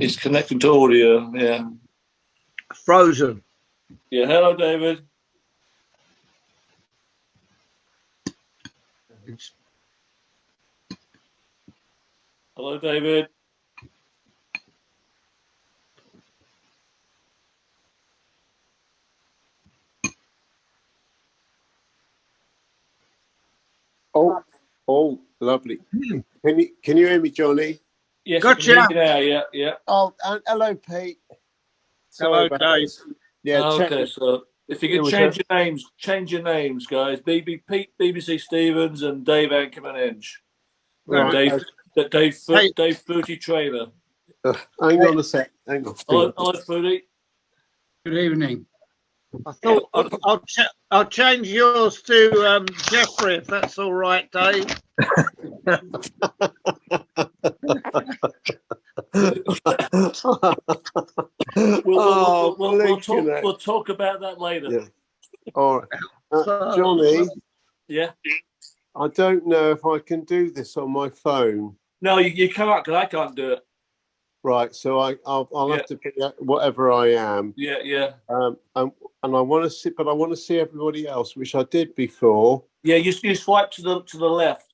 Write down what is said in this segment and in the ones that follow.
It's connected to audio, yeah. Frozen. Yeah, hello, David. Hello, David. Oh, lovely. Can you hear me, Johnny? Yes, Gotcha. I can hear you now, yeah. Oh, and hello, Pete. Hello, Dave. Yeah. Okay, so if you could change your names, guys. Pete, BBC Stevens, and Dave Anchorman Inch. Right. Dave Hey. Footy Trailer. Hang on a sec. Hang on. Hello, Footy. Good evening. I thought I'll change yours to Jeffrey, if that's all right, Dave. We'll talk about that later. Yeah. All right. Johnny. Yeah. I don't know if I can do this on my phone. No, you can't, because I can't do it. Right, so I'll have to pick whatever I am. Yeah. And I want to see, but I want to see everybody else, which I did before. Yeah, you swipe to the left.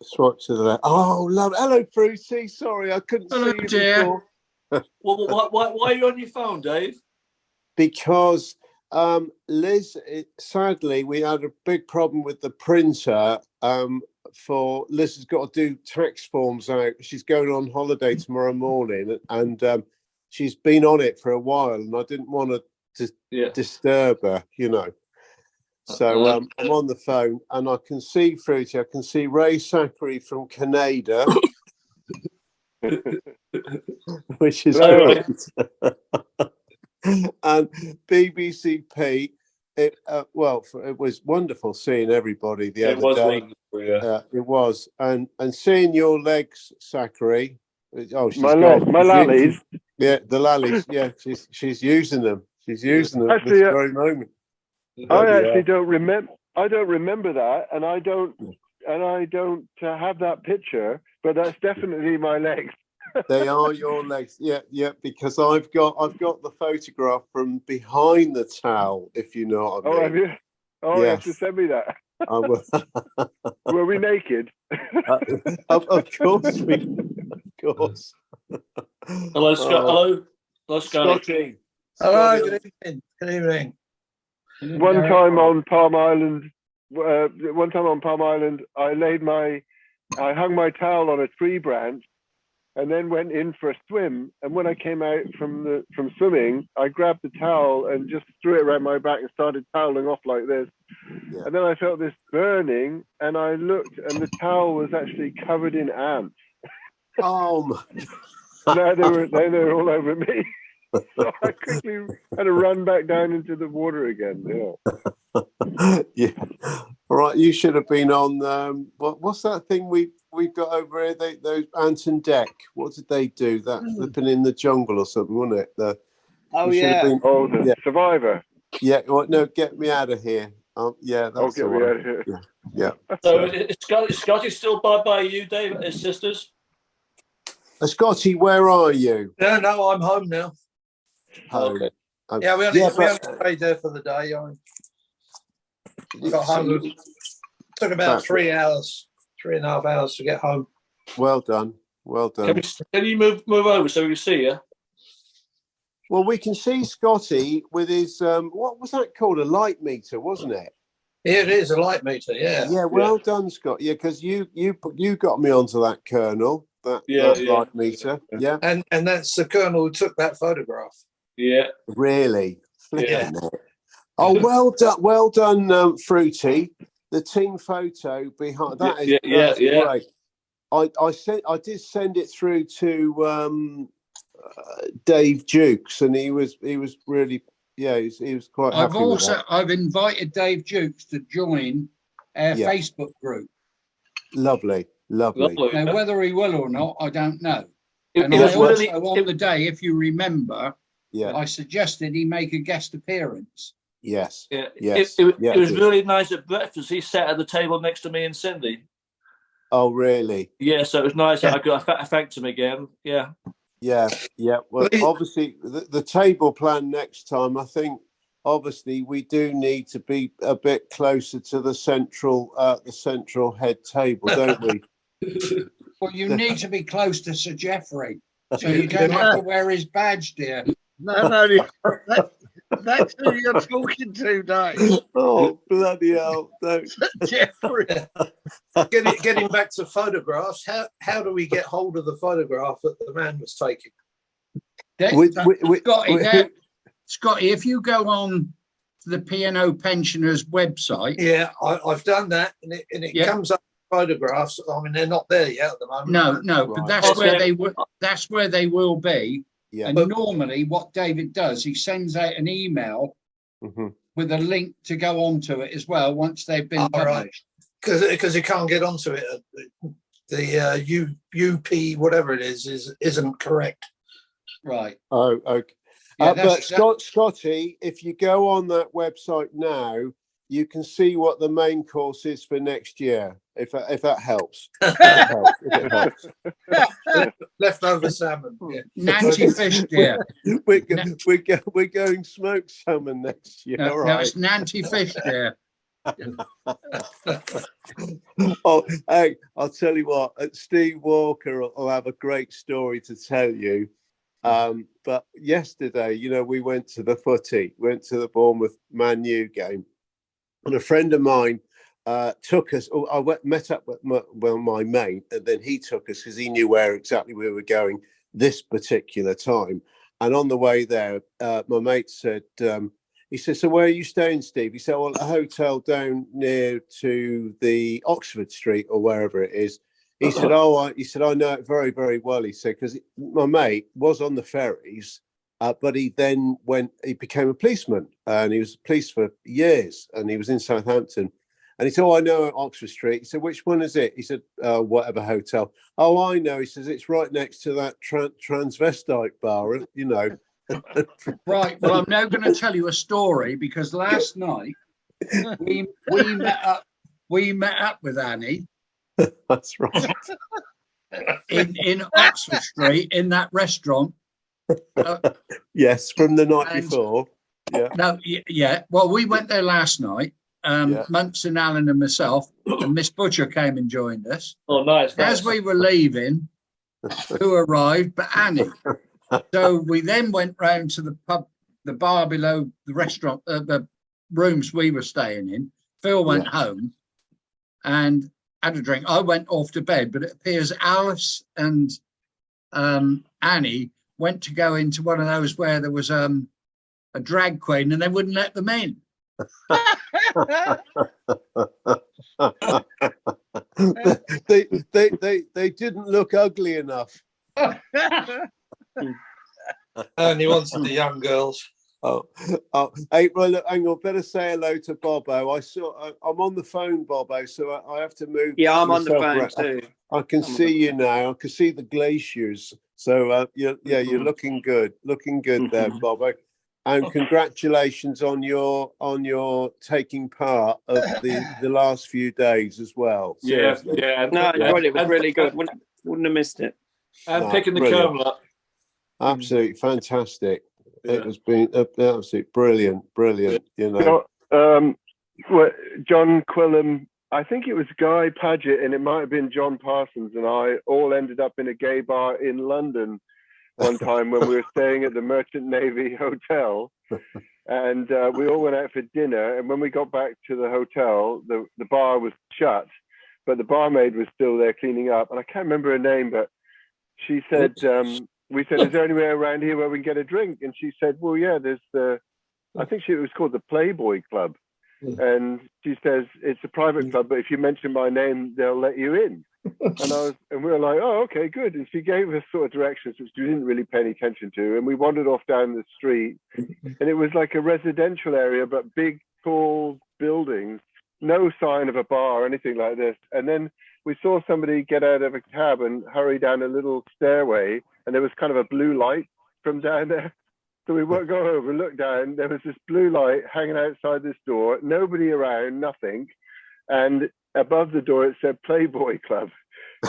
Swipe to the left. Oh, love. Hello, Fruity. Sorry, I couldn't see you before. Well, why are you on your phone, Dave? Because Liz, sadly, we had a big problem with the printer. For Liz has got to do tax forms out. She's going on holiday tomorrow morning, and she's been on it for a while, and I didn't want to disturb her, you know. So I'm on the phone, and I can see Fruity. I can see Ray Zachary from Canada, which is great. And BBC Pete. It was wonderful seeing everybody the other day. It was, and seeing your legs, Zachary. Oh, she's got my lallies. Yeah, the lallies. Yeah, she's using them. She's using them at this very moment. I actually don't remember. I don't remember that, and I don't have that picture. But that's definitely my legs. They are your legs. Yeah, because I've got the photograph from behind the towel, if you know what I mean. Oh, have you? Oh, yes. You have to send me that. I will. Were we naked? Of course Of course. Hello, Scott. Hello, Scotty. Hello, good evening. One time on Palm Island, I hung my towel on a tree branch, and then went in for a swim. And when I came out from swimming, I grabbed the towel and just threw it around my back and started toweling off like this. Yeah. And then I felt this burning, and I looked, and the towel was actually covered in ants. Oh my! Now they were all over me. So I quickly had to run back down into the water again. Yeah. Yeah. All right. You should have been on. What's that thing we've got over here? Those Ant and Deck. What did they do? That flipping in the jungle or something, wasn't it? The Survivor. Yeah. Well, no, get me out of here. Yeah. That's get me out of here. Yeah. So is Scotty still by you, Dave, and his sisters? Scotty, where are you? No, I'm home now. Home. Okay. Yeah, we only stayed there for the day. I got home. It took about 3.5 hours to get home. Well done. Can you move over so we can see you? Well, we can see Scotty with his what was that called? A light meter, wasn't it? Yeah, it is a light meter. Yeah. Yeah. Well done, Scott. Yeah, because you got me onto that, Colonel. That light meter. Yeah. And that's the Colonel who took that photograph. Yeah. Really. Yeah. Oh, well done, Fruity. The team photo behind that is great. I did send it through to Dave Jukes, and he was really, he was quite happy with that. I've invited Dave Jukes to join our Facebook group. Lovely. Now, whether he will or not, I don't know. And on the day, if you remember, I suggested he make a guest appearance. Yes. Yeah. Yes. It was really nice at breakfast. He sat at the table next to me and Cindy. Oh, really? Yeah, so it was nice. I thanked him again. Yeah. Yeah. Well, obviously, the table plan next time, I think, obviously, we do need to be a bit closer to the central head table, don't we? Well, you need to be close to Sir Jeffrey, so you don't have to wear his badge, dear. No, that's who you're talking to, Dave. Oh, bloody hell! Don't. Jeffrey. Getting back to photographs, how do we get hold of the photograph that the man was taking? Scotty, if you go on to the P&O Pensioners website. Yeah, I've done that, and it comes up photographs. I mean, they're not there yet at the moment. No, but that's where they will. That's where they will be. Yeah. And normally, what David does, he sends out an email with a link to go onto it as well once they've been published. Because he can't get onto it. The UP whatever it is isn't correct. Right. Oh, okay. Yeah, but Scotty, if you go on that website now, you can see what the main course is for next year. If that helps. If it helps. Leftover salmon. Yeah. Nancy fish, dear. We're going smoked salmon next year. No, right? No, it's Nancy fish, dear. Oh, hey, I'll tell you what. Steve Walker will have a great story to tell you. But yesterday, we went to the footy, went to the Bournemouth Man U game, and a friend of mine took us. Met up with my mate, and then he took us because he knew where exactly we were going this particular time. And on the way there, my mate said, he said, "So where are you staying, Steve?" He said, "Well, a hotel down near to the Oxford Street or wherever it is." He said, he said, "I know it very, very well." He said, because my mate was on the ferries, but he then he became a policeman, and he was police for years, and he was in Southampton. And he said, "Oh, I know Oxford Street." He said, "Which one is it?" He said, "Whatever hotel." "Oh, I know." He says, "It's right next to that transvestite bar, Right. Well, I'm now going to tell you a story because last night we met up with Annie. That's right. In Oxford Street, in that restaurant. Yes, from the night before. Yeah. No, yeah. Well, we went there last night. Munson, Allen, and myself, and Miss Butcher came and joined us. Oh, nice. As we were leaving, who arrived but Annie? So we then went round to the pub, the bar below the restaurant, the rooms we were staying in. Phil went home and had a drink. I went off to bed, but it appears Alice and Annie went to go into one of those where there was a drag queen and they wouldn't let them in. they didn't look ugly enough. And he wanted the young girls. Hey, well, look, hang on. Better say hello to Bobo. I'm on the phone, Bobo, so I have to move. Yeah, I'm on the phone too. I can see you now. I can see the glaciers. So you're looking good. Looking good there, Bobo. And congratulations on your taking part of the last few days as well. Seriously. It was really good. Wouldn't have missed it. And picking the kernel up. Absolutely fantastic. It has been absolutely brilliant. John Quillam, I think it was Guy Paget, and it might have been John Parsons, and I all ended up in a gay bar in London one time when we were staying at the Merchant Navy Hotel, and we all went out for dinner. And when we got back to the hotel, the bar was shut, but the barmaid was still there cleaning up, and I can't remember her name, but she said, we said, "Is there anywhere around here where we can get a drink?" And she said, "Well, yeah, there's I think it was called the Playboy Club." And she says, "It's a private club, but if you mention my name, they'll let you in." And we were like, oh, okay, good. And she gave us sort of directions, which we didn't really pay any attention to. And we wandered off down the street, and it was like a residential area, but big, tall buildings, no sign of a bar or anything like this. And then we saw somebody get out of a cab and hurry down a little stairway, and there was kind of a blue light from down there. So we go over, look down, there was this blue light hanging outside this door, nobody around, nothing. And above the door, it said Playboy Club.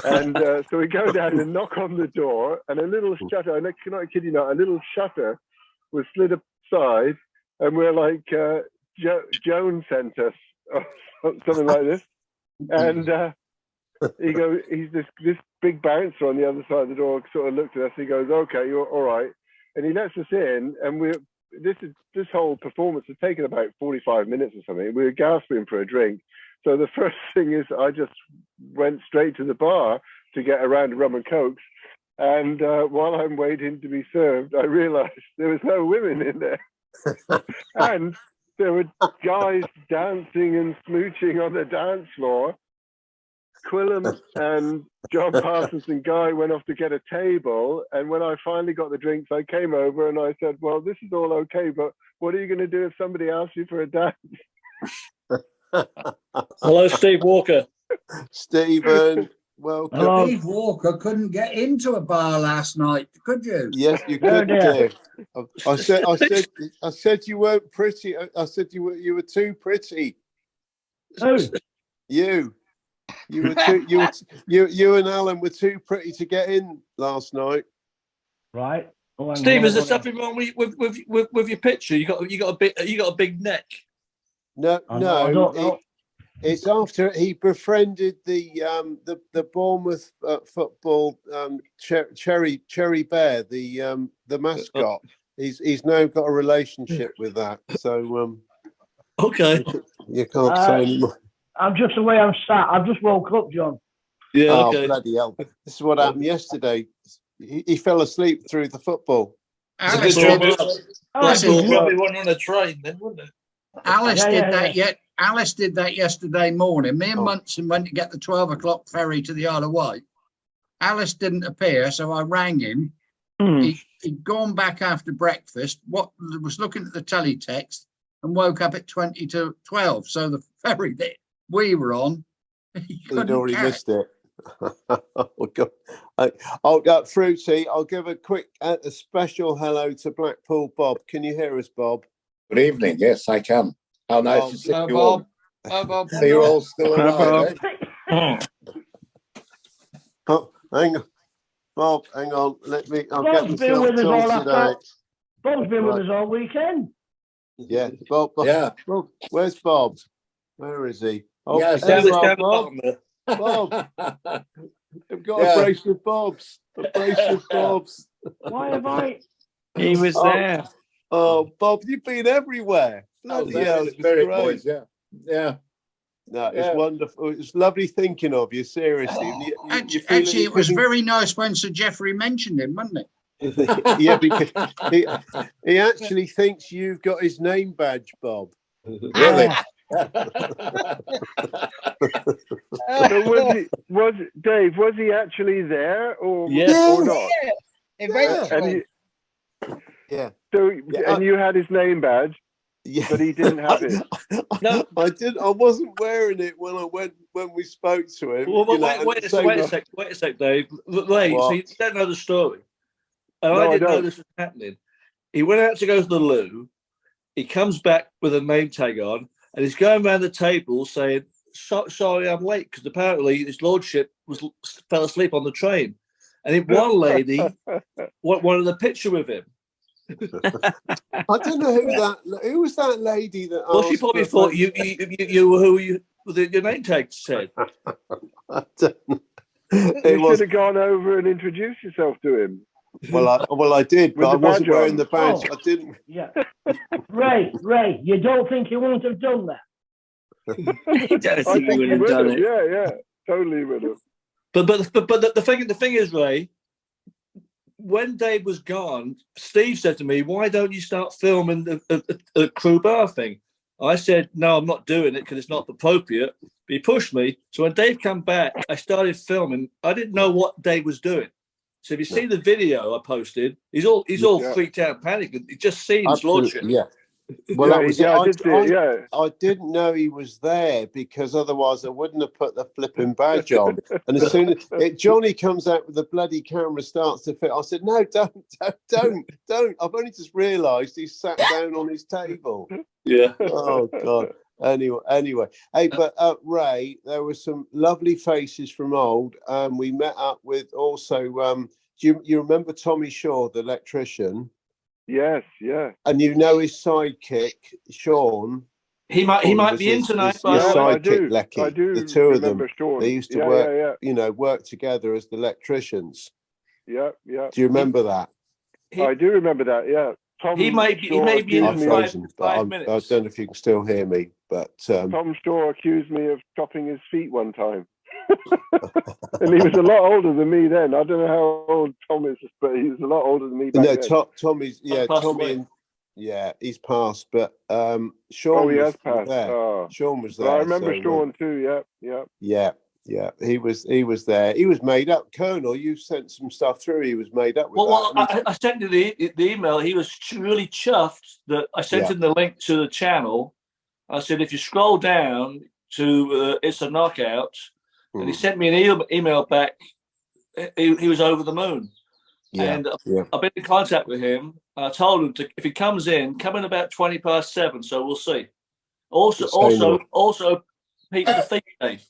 And so we go down and knock on the door, and a little shutter, I cannot kid you not, a little shutter was slid aside, and we're like, Joan sent us, or something like this. And he's this big bouncer on the other side of the door, sort of looked at us, he goes, okay, you're all right. And he lets us in, and this whole performance has taken about 45 minutes or something. We were gasping for a drink. So the first thing is I just went straight to the bar to get a round of rum and cokes. And while I'm waiting to be served, I realized there was no women in there. And there were guys dancing and smooching on the dance floor. Quillam and John Parsons and Guy went off to get a table. And when I finally got the drinks, I came over and I said, well, this is all okay, but what are you going to do if somebody asks you for a dance? Hello, Steve Walker. Stephen, welcome. Hello. Steve Walker couldn't get into a bar last night, could you? Yes, you could do. I said you weren't pretty. I said you were too pretty. Who? You were too. You and Alan were too pretty to get in last night. Right. Oh, Steve, is there something wrong with your picture? You got a big neck. No, I don't know. It's after he befriended the Bournemouth football Cherry Bear, the mascot. He's now got a relationship with that. So okay, you can't say anymore. I'm just the way I'm sat. I've just woke up, John. Yeah. Oh, okay. Bloody hell! This is what happened yesterday. He fell asleep through the football. Alice probably went on a train then, wouldn't it? Alice Alice did that yesterday morning. Me and Munson went to get the 12 o'clock ferry to the Isle of Wight. Alice didn't appear, so I rang him. He'd gone back after breakfast, was looking at the teletext, and woke up at 20 to 12. So the ferry that we were on, he'd already missed it. Oh, God. Fruity, I'll give a quick, a special hello to Blackpool Bob. Can you hear us, Bob? Good evening. Yes, I can. How nice to see you all. Bob. So you're all still alive, Oh, hang on. Bob, hang on. I'll Bob's get been with us all sorted out. Bob's been with us all weekend. Yeah, Bob. Yeah. Bob, where's Bob? Where is he? Oh, Yes, there's down Bob. Bob. I've got a brace of Bobs. Why have I? He was there. Oh, Bob, you've been everywhere. Bloody hell, it's very boys, yeah. No, it's wonderful. It's lovely thinking of you, seriously. Actually, it was very nice when Sir Geoffrey mentioned him, wasn't it? Yeah, because he actually thinks you've got his name badge, Bob. Really? So Dave, was he actually there or not? Yeah, eventually. And you had his name badge, but he didn't have it. No, I did. I wasn't wearing it when we spoke to him. Well, wait a sec, Dave. So you don't know the story, and I didn't know this was happening. He went out to go to the loo. He comes back with a name tag on, and he's going around the table saying, "Sorry, I'm late," because apparently his lordship fell asleep on the train, and one lady wanted a picture with him. I don't know who was that lady that. Well, she probably thought you were who your name tag said. I don't know. You should have gone over and introduced yourself to him. Well, I did, but I wasn't wearing the badge. I didn't. Yeah, Ray, you don't think you wouldn't have done that? I think you would have done it. Yeah, totally would have. But the thing is, Ray, when Dave was gone, Steve said to me, "Why don't you start filming the crew bar thing?" I said, no, I'm not doing it because it's not appropriate. But he pushed me. So when Dave came back, I started filming. I didn't know what Dave was doing. So if you see the video I posted, he's all freaked out, panicking. He just seen his lordship. Yeah. Well, that was it. I did see it. Yeah. I didn't know he was there because otherwise I wouldn't have put the flipping badge on. And as soon as Johnny comes out with the bloody camera, starts to fit, I said, "No, don't! I've only just realised he's sat down on his table." Yeah. Oh God. Anyway. Hey, but Ray, there were some lovely faces from old. We met up with also. Do you remember Tommy Shaw, the electrician? Yes, yeah. And you know his sidekick, Sean. He might be in tonight. His sidekick, Lecky. I do. The two of them. Sean. They used to work, work together as the electricians. Yeah, yeah. Do you remember that? I do remember that. Yeah. He may be in 5 minutes. I don't know if you can still hear me, but Tom Shaw accused me of chopping his feet one time. And he was a lot older than me then. I don't know how old Tom is, but he was a lot older than me back then. Tommy's Tommy, he's passed, but Sean has was passed. there. Sean was there. Well, I remember Sean too. Yeah. He was there. He was made up. Colonel, you sent some stuff through. He was made up with that. I sent you the email. He was really chuffed that I sent him the link to the channel. I said, if you scroll down to It's a Knockout, and he sent me an email back. He was over the moon. And I've been in contact with him. I told him if he comes in, come in about 7:20, so we'll see. Also, Pete the Feet, Dave.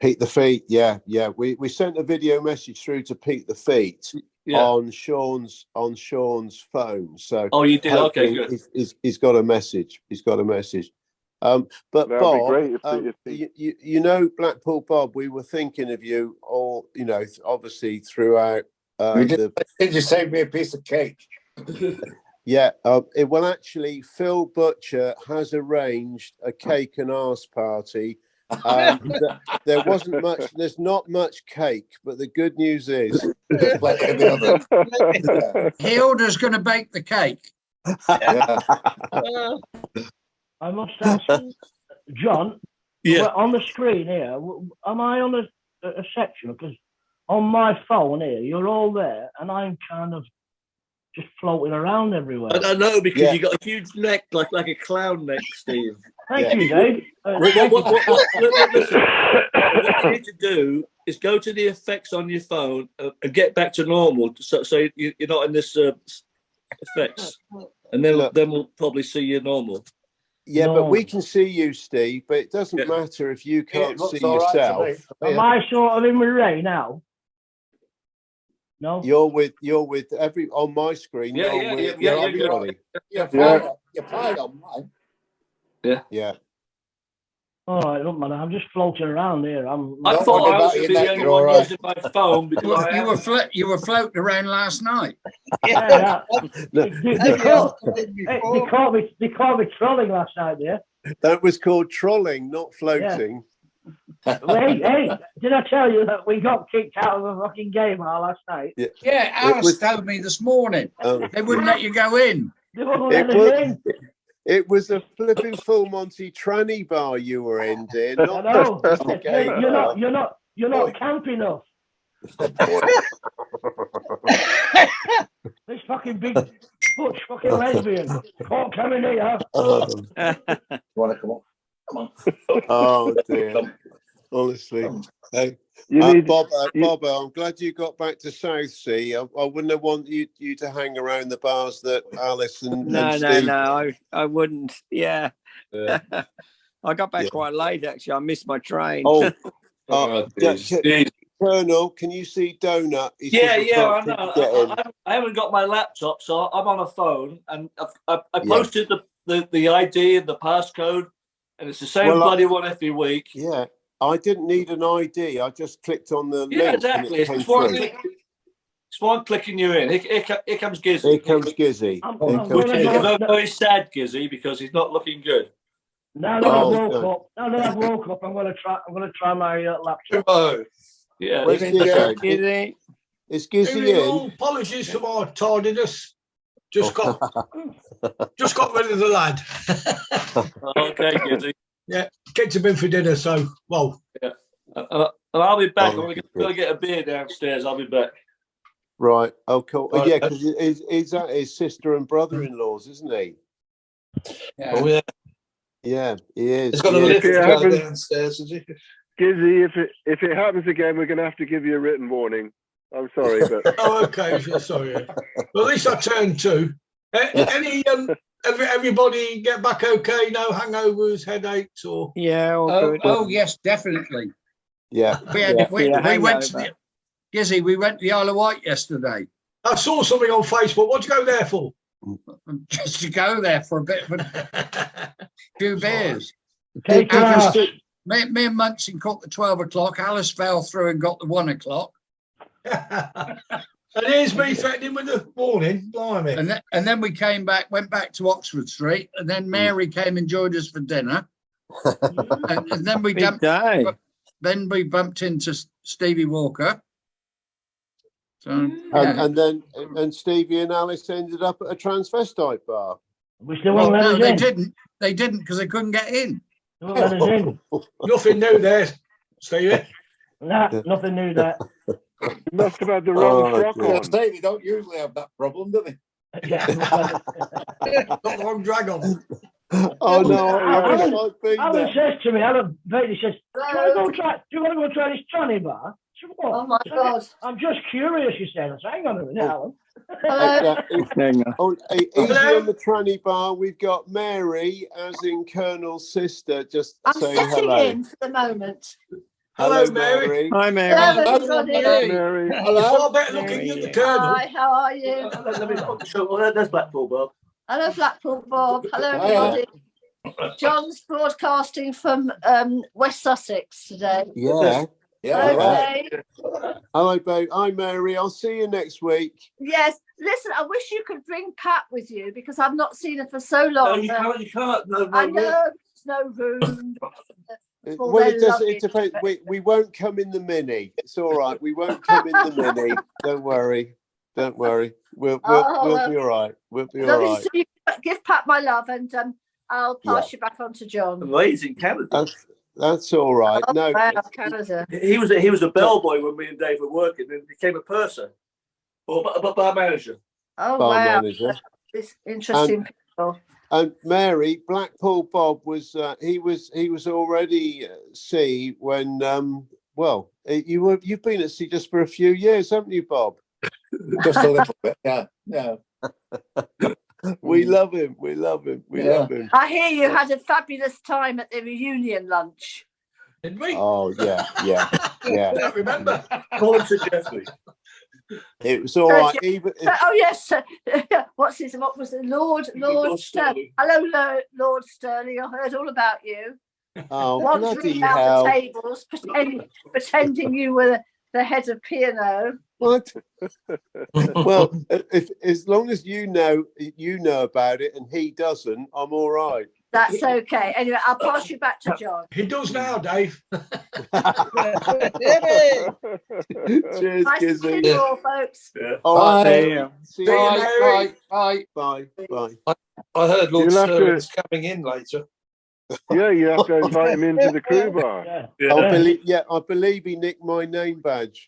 Pete the Feet, yeah. We sent a video message through to Pete the Feet on Sean's phone. So you did? Okay, good. He's got a message. But that'd Bob, you know, Blackpool Bob, we were thinking of you all, obviously throughout. Did you save me a piece of cake? Yeah. Well, actually, Phil Butcher has arranged a cake and arse party. There wasn't much. There's not much cake, but the good news is Hilda's going to bake the cake. I must ask, John. On the screen here, am I on a section? Because on my phone here, you're all there, and I'm kind of just floating around everywhere. I don't know, because you got a huge neck, like a clown neck, Steve. Thank you, Dave. Listen, what you need to do is go to the effects on your phone and get back to normal, so you're not in this effects, and then we'll probably see you normal. Yeah, but we can see you, Steve. But it doesn't matter if you can't see yourself. Am I sort of in with Ray now? No, you're with every on my screen. You're everybody. You're fine on mine. Yeah. All right, don't matter. I'm just floating around here. I thought I was the only one using my phone because you were floating around last night. Yeah. They caught me trolling last night. Yeah. That was called trolling, not floating. Hey, did I tell you that we got kicked out of a fucking game last night? Yeah, Alice told me this morning. They wouldn't let you go in. They wouldn't let us in. It was a flipping full Monty tranny bar you were in, dear. I know. You're not camp enough. This fucking big butch fucking lesbian can't come in here. You want to come on? Come on. Oh dear. Honestly. Hey. Bob, I'm glad you got back to Southsea. I wouldn't have wanted you to hang around the bars that Alice and Steve... No, I wouldn't. Yeah. I got back quite late, actually. I missed my train. Colonel, can you see Donut? I know. I haven't got my laptop, so I'm on a phone, and I posted the ID and the passcode, and it's the same bloody one every week. Yeah. I didn't need an ID. I just clicked on the link. Yeah, exactly. It's one clicking you in. Here comes Gizzy. Here comes Gizzy. Which is a very sad Gizzy because he's not looking good. Now that I've woke up, I'm gonna try my laptop. Oh, yeah. Is Gizzy in? Apologies for my tardiness. Just got Just got rid of the lad. Okay, Gizzy. Yeah, kicked him in for dinner. So, well. Yeah. And I'll be back. I'm going to get a beer downstairs. I'll be back. Right. Oh, cool. Yeah, because he's at his sister and brother-in-law's, isn't he? Yeah. Oh, yeah. Yeah, he is. He's got a lift downstairs, is he? Gizzy, if it happens again, we're going to have to give you a written warning. I'm sorry, but Oh, okay. Sorry. Well, at least I turned 2. Everybody get back okay? No hangovers, headaches, or all good. Oh, yes, definitely. Yeah. We went to the Gizzy. We went to the Isle of Wight yesterday. I saw something on Facebook. What'd you go there for? Just to go there for a bit of a few beers. Take Me and Munson caught the 12 o'clock. Alice fell through and got the 1 o'clock. And here's me threatening with the warning. Blimey. And then we went back to Oxford Street, and then Mary came and joined us for dinner. and then we bumped into Stevie Walker. So, and then Stevie and Alice ended up at a transvestite bar. We still won't let us they in. didn't. They didn't because they couldn't get in. They won't let us in. Nothing new there, Stevie. Nah, nothing new there. you must have had the wrong frock on. Stevie don't usually have that problem, do they? Yeah. Got the wrong drag on. Oh no! Alan says to me, Alan Bailey says, "Do you want to go try this tranny bar?" Said, what? Oh my God! I'm just curious. You said, I said, "Hang on a minute, Alan." Easy on the tranny bar. We've got Mary, as in Colonel's sister, just I'm saying sitting hello. in for the moment. Hello, Mary. Hi, Mary. Hello, everybody. Mary. You're far better looking than the Colonel. Hi, how are you? There's Blackpool Bob. Hello, Blackpool Bob. Hello, everybody. John's broadcasting from West Sussex today. Yeah. Okay. Hello, babe. Hi, Mary. I'll see you next week. Yes. Listen, I wish you could bring Pat with you because I've not seen her for so long. No, you can't. No, I know there's no room. Well, it depends. We won't come in the Mini. It's all right. We won't come in the Mini. Don't worry. We'll be all right. We'll be all right. So give Pat my love, and I'll pass you back on to John. Amazing Canada. That's all right. Oh, No, wow, Canada. He was a bellboy when me and Dave were working, and became a purser or bar manager. Oh bar wow, manager. It's interesting people. And Mary, Blackpool Bob was he was already at sea when you've been at sea just for a few years, haven't you, Bob? Just a little bit, yeah. We love him. We love him. I hear you had a fabulous time at the reunion lunch. Did we? Oh yeah. I don't remember. Call him to Jeffrey. It was all right. Oh yes. What was it? Lord Sterling. Hello, Lord Sterling. I heard all about you. Oh, wandering about the tables, pretending you were the head of P&O. What? Well, as long as you know about it and he doesn't, I'm all right. That's okay. Anyway, I'll pass you back to John. He does now, Dave. Cheers, nice to see you all, folks. Yeah. All right. See you. Bye. I heard Lord Sterling is coming in later. Yeah, you have to invite him into the crew bar. I believe he nicked my name badge.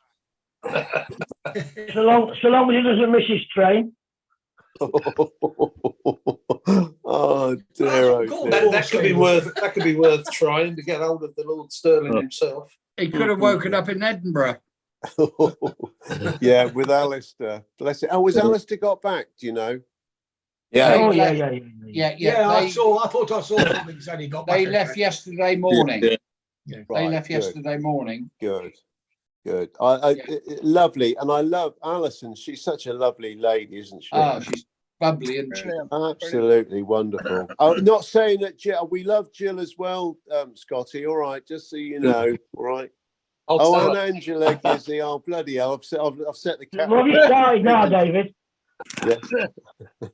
So long as he doesn't miss his train. Oh dear! That could be worth trying to get hold of the Lord Sterling himself. He could have woken up in Edinburgh. Yeah, with Alistair. Bless it. Oh, was Alistair got back? Do you know? Yeah. Oh, yeah. I thought I saw something said he got back. They left yesterday morning. Yeah. They left yesterday morning. Good. Lovely, and I love Alison. She's such a lovely lady, isn't she? Oh, she's bubbly, isn't she? Absolutely wonderful. I'm not saying that Jill. We love Jill as well, Scotty. All right, just so you know. All right. And Angela Gizzy. Oh bloody hell! I've set the cat. Well, you started now, David. Yes.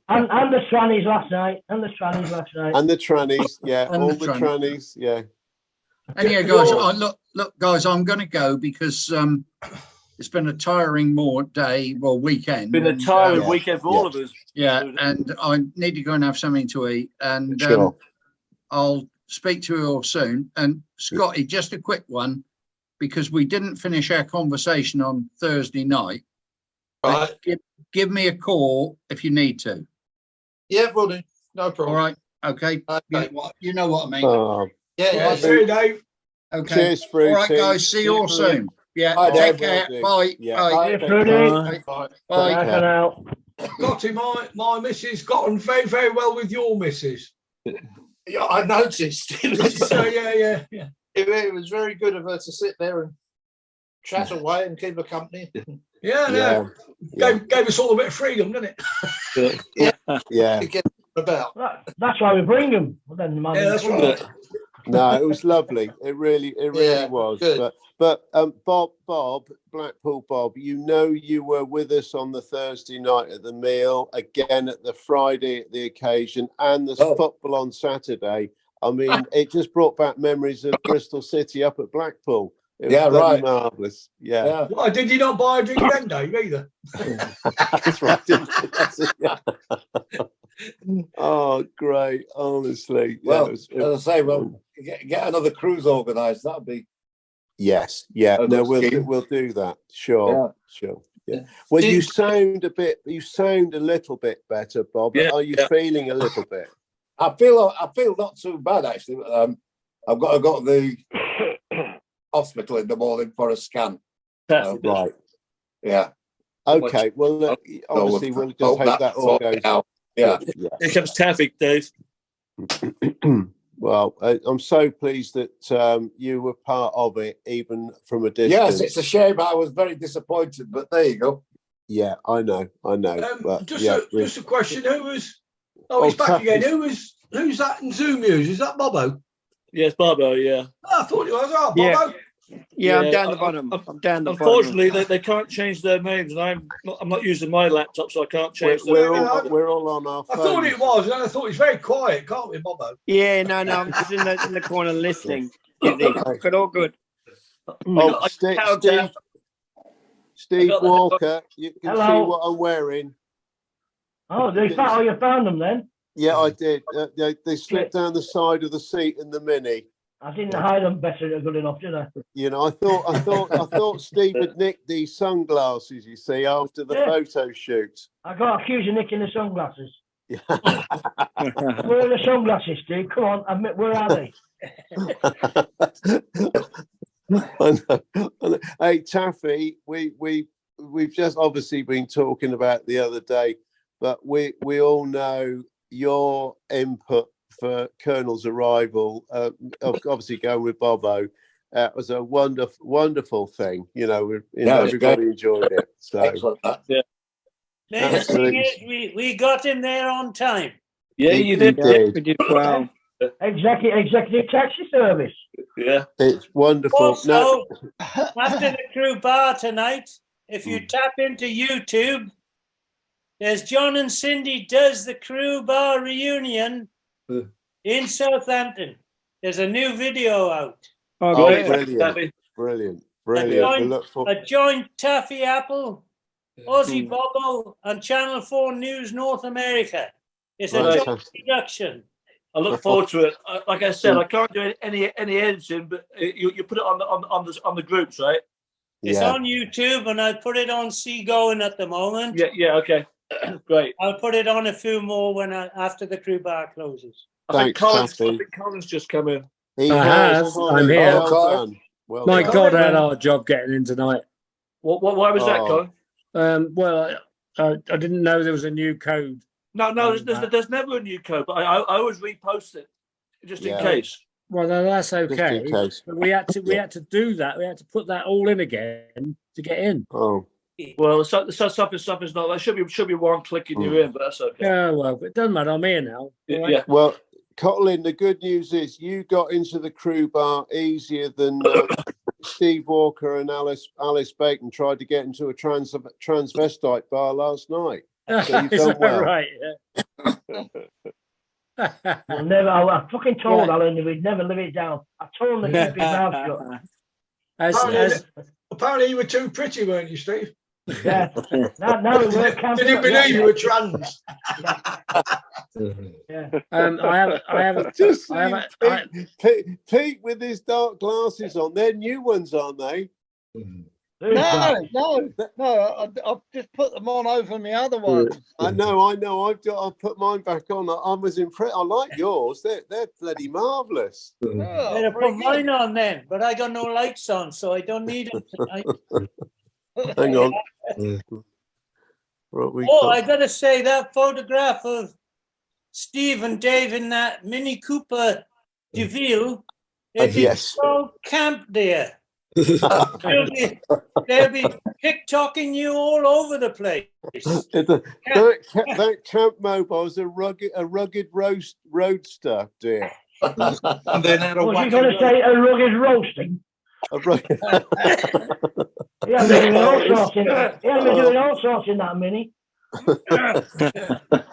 and the trannies last night. And the trannies, yeah. And all the trannies, yeah. And yeah, guys, look, guys, I'm going to go because it's been a tiring weekend. Been a tiring weekend for all of us. Yeah, and I need to go and have something to eat. And I'll speak to you all soon. And Scotty, just a quick one, because we didn't finish our conversation on Thursday night. Right. Give me a call if you need to. Yeah, will do. No problem. All right. Okay. You know what I mean. Yeah. See you, Dave. Okay. Cheers, Fruity. All right, guys. See you all soon. Yeah. Bye, Take Dave. care. Bye. Bye. Bye. Bye. Bye for now. Scotty, my missus got on very, very well with your missus. Yeah, I noticed. Yeah. It was very good of her to sit there and chat away and keep her company. Yeah. Gave us all a bit of freedom, didn't it? Yeah. About. That's why we bring them. That's right. No, it was lovely. It really was. Good. But Bob, Blackpool Bob, you were with us on the Thursday night at the meal, again at the Friday at the occasion, and the football on Saturday. I mean, it just brought back memories of Bristol City up at Blackpool. It was marvellous. Yeah. Why did you not buy a drink then, Dave, either? That's right. Oh, great. Honestly. Well, as I say, get another cruise organised. That'd be. Yes. Yeah. No, we'll do that. Sure. Yeah. Well, you sound a little bit better, Bob. Are you feeling a little bit? I feel not too bad actually. I've got the hospital in the morning for a scan. Right. Yeah. Okay. Well, obviously, we'll just hope that all goes out. Yeah. Here comes traffic, Dave. Well, I'm so pleased that you were part of it, even from a distance. Yes, it's a shame. I was very disappointed, but there you go. Yeah, I know. But, just a question: who was? Oh, he's back again. Who's that in Zoom news? Is that Bobo? Yes, Bobo. Yeah. I thought it was. Oh, Bobo. Yeah, I'm down the bottom. I'm down the Unfortunately, bottom. they can't change their names, and I'm not using my laptop, so I can't change. We're all on our phones. I thought it was, and I thought it's very quiet. Can't we, Bobo? Yeah, no, I'm just in the corner listening. Good, all good. Oh, Steve Walker, you can see what I'm wearing. Oh, you found them then? Yeah, I did. They slipped down the side of the seat in the Mini. I didn't hide them better good enough, did I? You know, I thought Steve had nicked these sunglasses. You see, after the photo shoot. I got accused of nicking the sunglasses. Where are the sunglasses, Steve? Come on, admit, where are they? I know. Hey, Taffy, we've just obviously been talking about the other day, but we all know your input for Colonel's arrival, obviously going with Bobo, was a wonderful thing. You know, everybody enjoyed it. So excellent. The thing is, we got him there on time. Yeah, you did. We did well. Executive taxi service. Yeah, it's wonderful. Also, after the crew bar tonight, if you tap into YouTube, there's John and Cindy does the crew bar reunion in Southampton. There's a new video out. Brilliant. A joint Taffy Apple, Aussie Bobo, and Channel 4 News North America. It's a joint production. I look forward to it. Like I said, I can't do any editing, but you put it on the groups, right? It's on YouTube, and I put it on Seagoing at the moment. Yeah, okay. Great. I'll put it on a few more after the crew bar closes. I think Colin's just come in. I'm here. Well My done. God, I had a hard job getting in tonight. Why was that, Colin? Well, I didn't know there was a new code. No, there's never a new code, but I always repost it just in case. Well, no, that's okay. Just in case. But we had to do that. We had to put that all in again to get in. Oh. Well, the stuff is not. That should be one click and you're in, but that's okay. Yeah, well, but it doesn't matter. I'm here now. Yeah. Right? Well, Colin, the good news is you got into the crew bar easier than Steve Walker and Alice Bacon tried to get into a transvestite bar last night. So you've done well. Right? I fucking told Alan we'd never live it down. I told him to keep his mouth shut. Apparently you were too pretty, weren't you, Steve? Yeah. Now we work. Didn't believe you were trans. Yeah. Pete with his dark glasses on. They're new ones, aren't they? No. I've just put them on over my other ones. I know. I've put mine back on. I was impressed. I like yours. They're bloody marvelous. I better put mine on then, but I got no lights on, so I don't need them tonight. Hang on. I gotta say that photograph of Steve and Dave in that Mini Cooper DeVille, it'd be so camp there. They'll be pick-tocking you all over the place. That camp mobile is a rugged roadster, dear. And then was you going to say a rugged roasting? Yeah, they're doing all sorts in that Mini.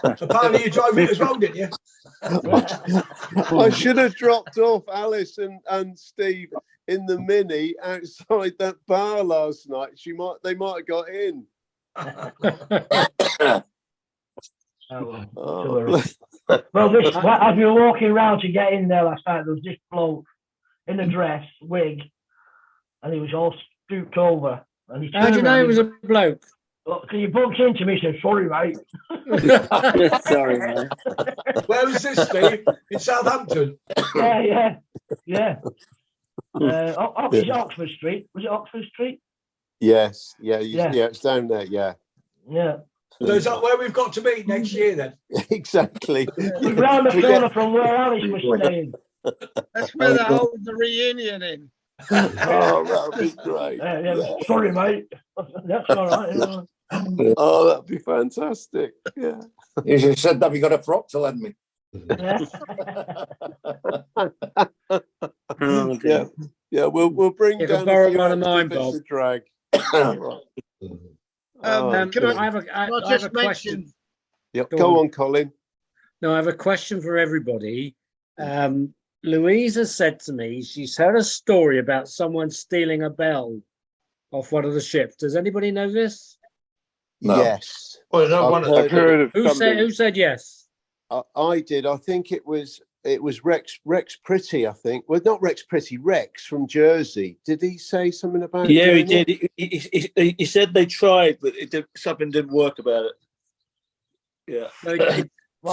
Apparently you drove it as well, didn't you? I should have dropped off Alice and Steve in the Mini outside that bar last night. They might have got in. Well, as we were walking around to get in there last night, there was this bloke in a dress, wig, and he was all stooped over. And he How do you know it was a bloke? Because he bumped into me and said, "Sorry, mate." Sorry, mate. Where was this, Steve? In Southampton? Yeah. Oxford Street. Was it Oxford Street? Yes. Yeah. It's down there. Yeah. So is that where we've got to meet next year then? Exactly. Round the corner from where Alice was staying. That's where they hold the reunion in. Oh, that'd be great. Sorry, mate. That's all right. Oh, that'd be fantastic. Yeah. You should have said that we got a frock to lend me. Yeah. We'll bring down borrow one of mine, Bob. Drag. I have a question. Yep. Go on, Colin. No, I have a question for everybody. Louise has said to me she's heard a story about someone stealing a bell off one of the ships. Does anybody know this? No. Yes. Well, I've heard of something. Who said yes? I did. I think it was Rex Pretty, I think. Well, not Rex Pretty, Rex from Jersey. Did he say something about it? Yeah, he did. He said they tried, but something didn't work about it. Yeah. So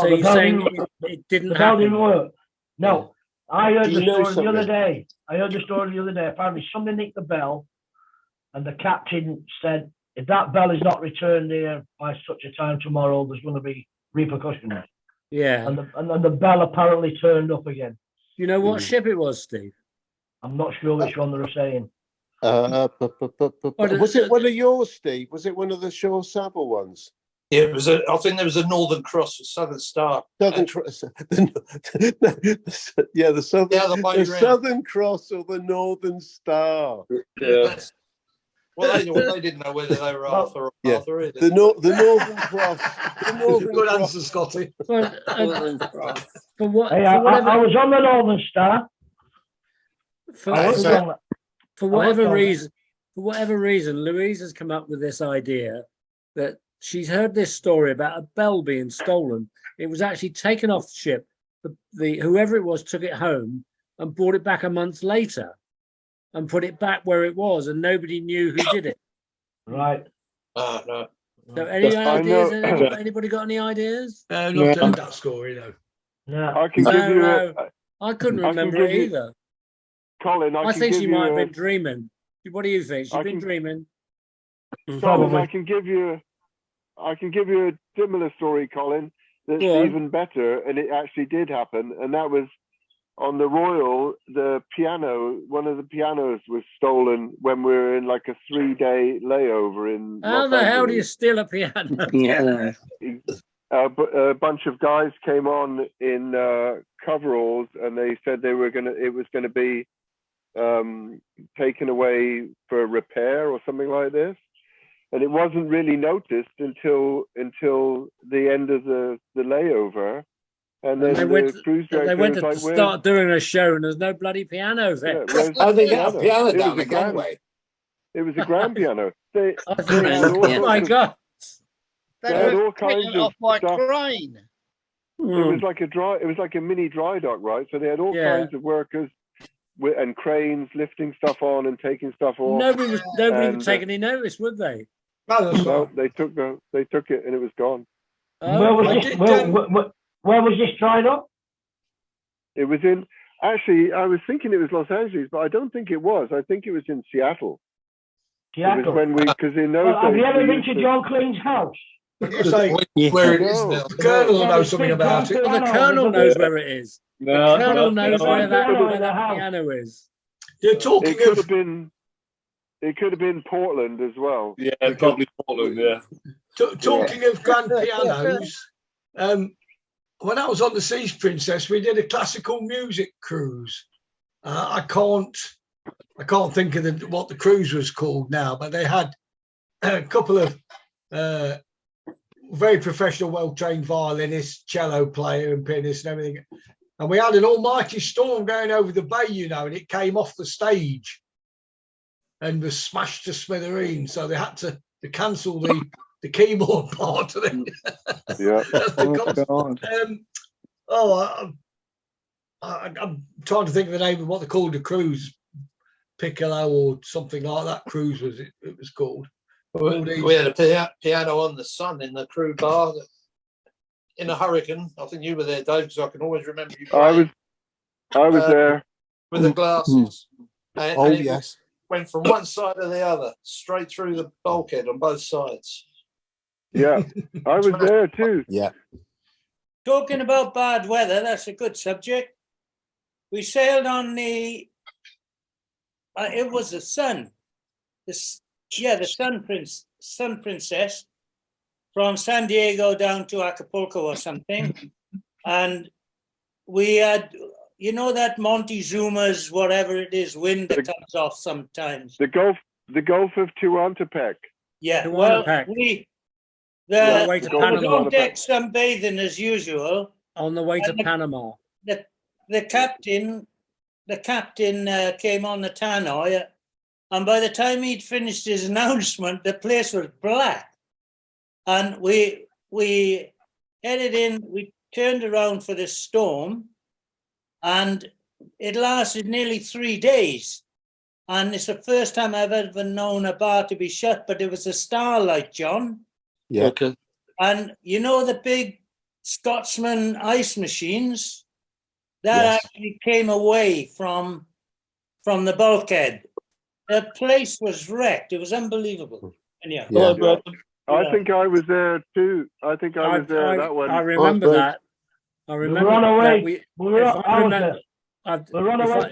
you're saying it didn't happen? It didn't work. No. I heard the story the other day. Apparently somebody nicked the bell, and the captain said, if that bell is not returned here by such a time tomorrow, there's going to be repercussions. Yeah. And the bell apparently turned up again. You know what ship it was, Steve? I'm not sure which one they were saying. Was it one of yours, Steve? Was it one of the Shaw Savile ones? Yeah, it was. I think there was a Northern Cross, a Southern Star. Southern Cross. The Southern Cross or the Northern Star. Yeah. Well, they didn't know whether they were Arthur or Arthur either. The Northern Cross. Good answer, Scotty. I was on the Northern Star. For whatever reason, Louise has come up with this idea that she's heard this story about a bell being stolen. It was actually taken off the ship. Whoever it was took it home and brought it back a month later and put it back where it was, and nobody knew who did it. Right. No. So any ideas? Anybody got any ideas? Not heard that story, though. No. I can give you. I couldn't remember it either. Colin, I think she might have been dreaming. What do you think? She's been dreaming. Colin, I can give you a similar story, Colin, that's even better, and it actually did happen, and that was on the Royal. The piano, one of the pianos was stolen when we were in like a 3-day layover in How Los the hell do Angeles. you steal a piano? Yeah. A bunch of guys came on in coveralls, and they said it was gonna be taken away for repair or something like this. And it wasn't really noticed until the end of the layover, and then they went, the cruise they director went was to like, start doing a show and there's no bloody piano there. Oh, they got a piano down the gangway. It was a grand piano. They I had all oh my sorts of, God. they had all kinds of off by stuff. crane. It was like it was like a mini dry dock, right? So they had all kinds of workers and cranes lifting stuff on and taking stuff off. Nobody would take any notice, would they? No, they took it and it was gone. Where was this dried up? It was in, actually, I was thinking it was Los Angeles, but I don't think it was. I think it was in Seattle. Seattle. It was when because in those days. Have you ever been to John Clean's house? Where it is now. The Colonel knows something about it. Well, the Colonel knows where it is. No, the Colonel knows where that house. piano is. You're talking it could have been Portland as well. Yeah, probably Portland. Yeah. Talking of grand pianos, when I was on the Seas Princess, we did a classical music cruise. I can't think of what the cruise was called now, but they had a couple of very professional, well-trained violinists, cello player and pianist and everything. And we had an almighty storm going over the bay, and it came off the stage and was smashed to smithereens. So they had to cancel the keyboard part of it. Yeah. I'm trying to think of the name of what they called the cruise, Piccolo or something like that. Cruise was it was called. We had a piano on the Sun in the crew bar in a hurricane. I think you were there, Dave, because I can always remember you playing. I was there with the glasses. And yes. Went from one side to the other, straight through the bulkhead on both sides. Yeah, I was there too. Yeah. Talking about bad weather, that's a good subject. We sailed on the. It was the Sun. The Sun Princess from San Diego down to Acapulco or something. And we had, that Montezuma's, whatever it is, wind that comes off sometimes. The Gulf of Tehuantepec. Yeah, Tehuantepec. we way to Panama. on deck sunbathing as usual. On the way to Panama. The captain came on the tannoy, and by the time he'd finished his announcement, the place was black. And we headed in, we turned around for this storm, and it lasted nearly 3 days. And it's the first time I've ever known a bar to be shut, but it was a Starlight, John. Yeah. Okay. And the big Scotsman ice machines, that actually came away from the bulkhead. The place was wrecked. It was unbelievable. And I think I was there too. I think I was there that one. I remember that. I remember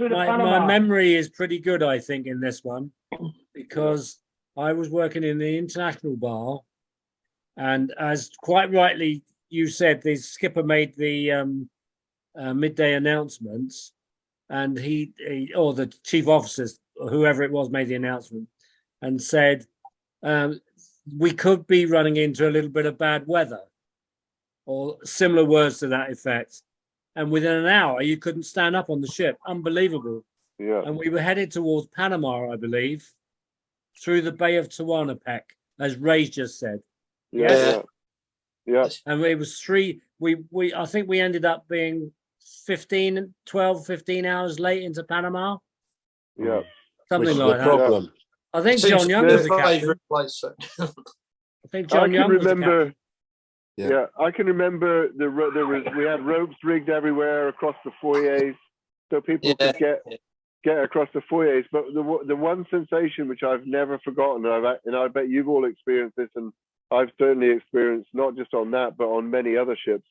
my memory is pretty good, I think, in this one, because I was working in the international bar, and as quite rightly you said, the skipper made the midday announcements, and he or the chief officers, or whoever it was, made the announcement and said we could be running into a little bit of bad weather, or similar words to that effect. And within an hour, you couldn't stand up on the ship. Unbelievable. Yeah. And we were headed towards Panama, I believe, through the Bay of Tehuantepec, as Ray just said. Yeah. And it was I think we ended up being 15 hours late into Panama. Yeah. Something like that. Problem. I think John Young was the captain. I think John Young was the captain. Yeah, I can remember we had ropes rigged everywhere across the foyers, so people could get across the foyers. But the one sensation which I've never forgotten, and I bet you've all experienced this, and I've certainly experienced not just on that but on many other ships,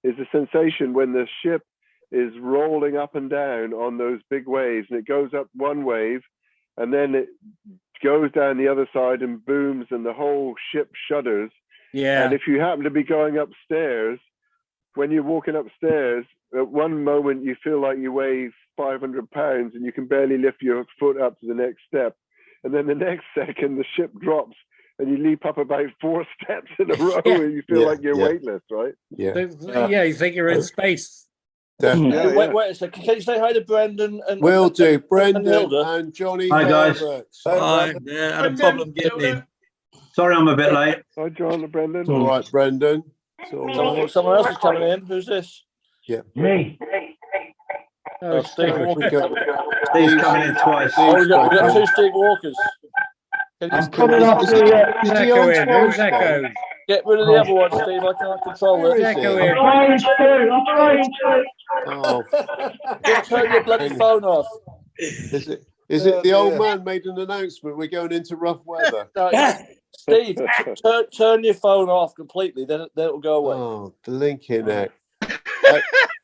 is the sensation when the ship is rolling up and down on those big waves, and it goes up one wave, and then it goes down the other side and booms, and the whole ship shudders. Yeah. And if you happen to be going upstairs, when you're walking upstairs, at one moment you feel like you weigh 500 pounds and you can barely lift your foot up to the next step. And then the next second, the ship drops and you leap up about 4 steps in a row, and you feel like you're weightless, right? Yeah. You think you're in space. Definitely. Wait a second. Can you say hi to Brendan and Will do. Brendan Hilda? and Johnny. Hi, guys. Herbert. Hi. Yeah, I had a problem getting in. Sorry, I'm a bit late. Hi, John and Brendan. All right, Brendan. Someone else is coming in. Who's this? Yeah. Me. Oh, Steve Walker. Steve's coming in twice. Oh, we got 2 Steve Walkers. I'm coming off the. Who's Echo? Get rid of the other one, Steve. I can't control it. I'm trying to. Oh, Turn your bloody phone off. is it the old man made an announcement? We're going into rough weather. Steve, turn your phone off completely. Then it'll go away. Oh, blinking heck.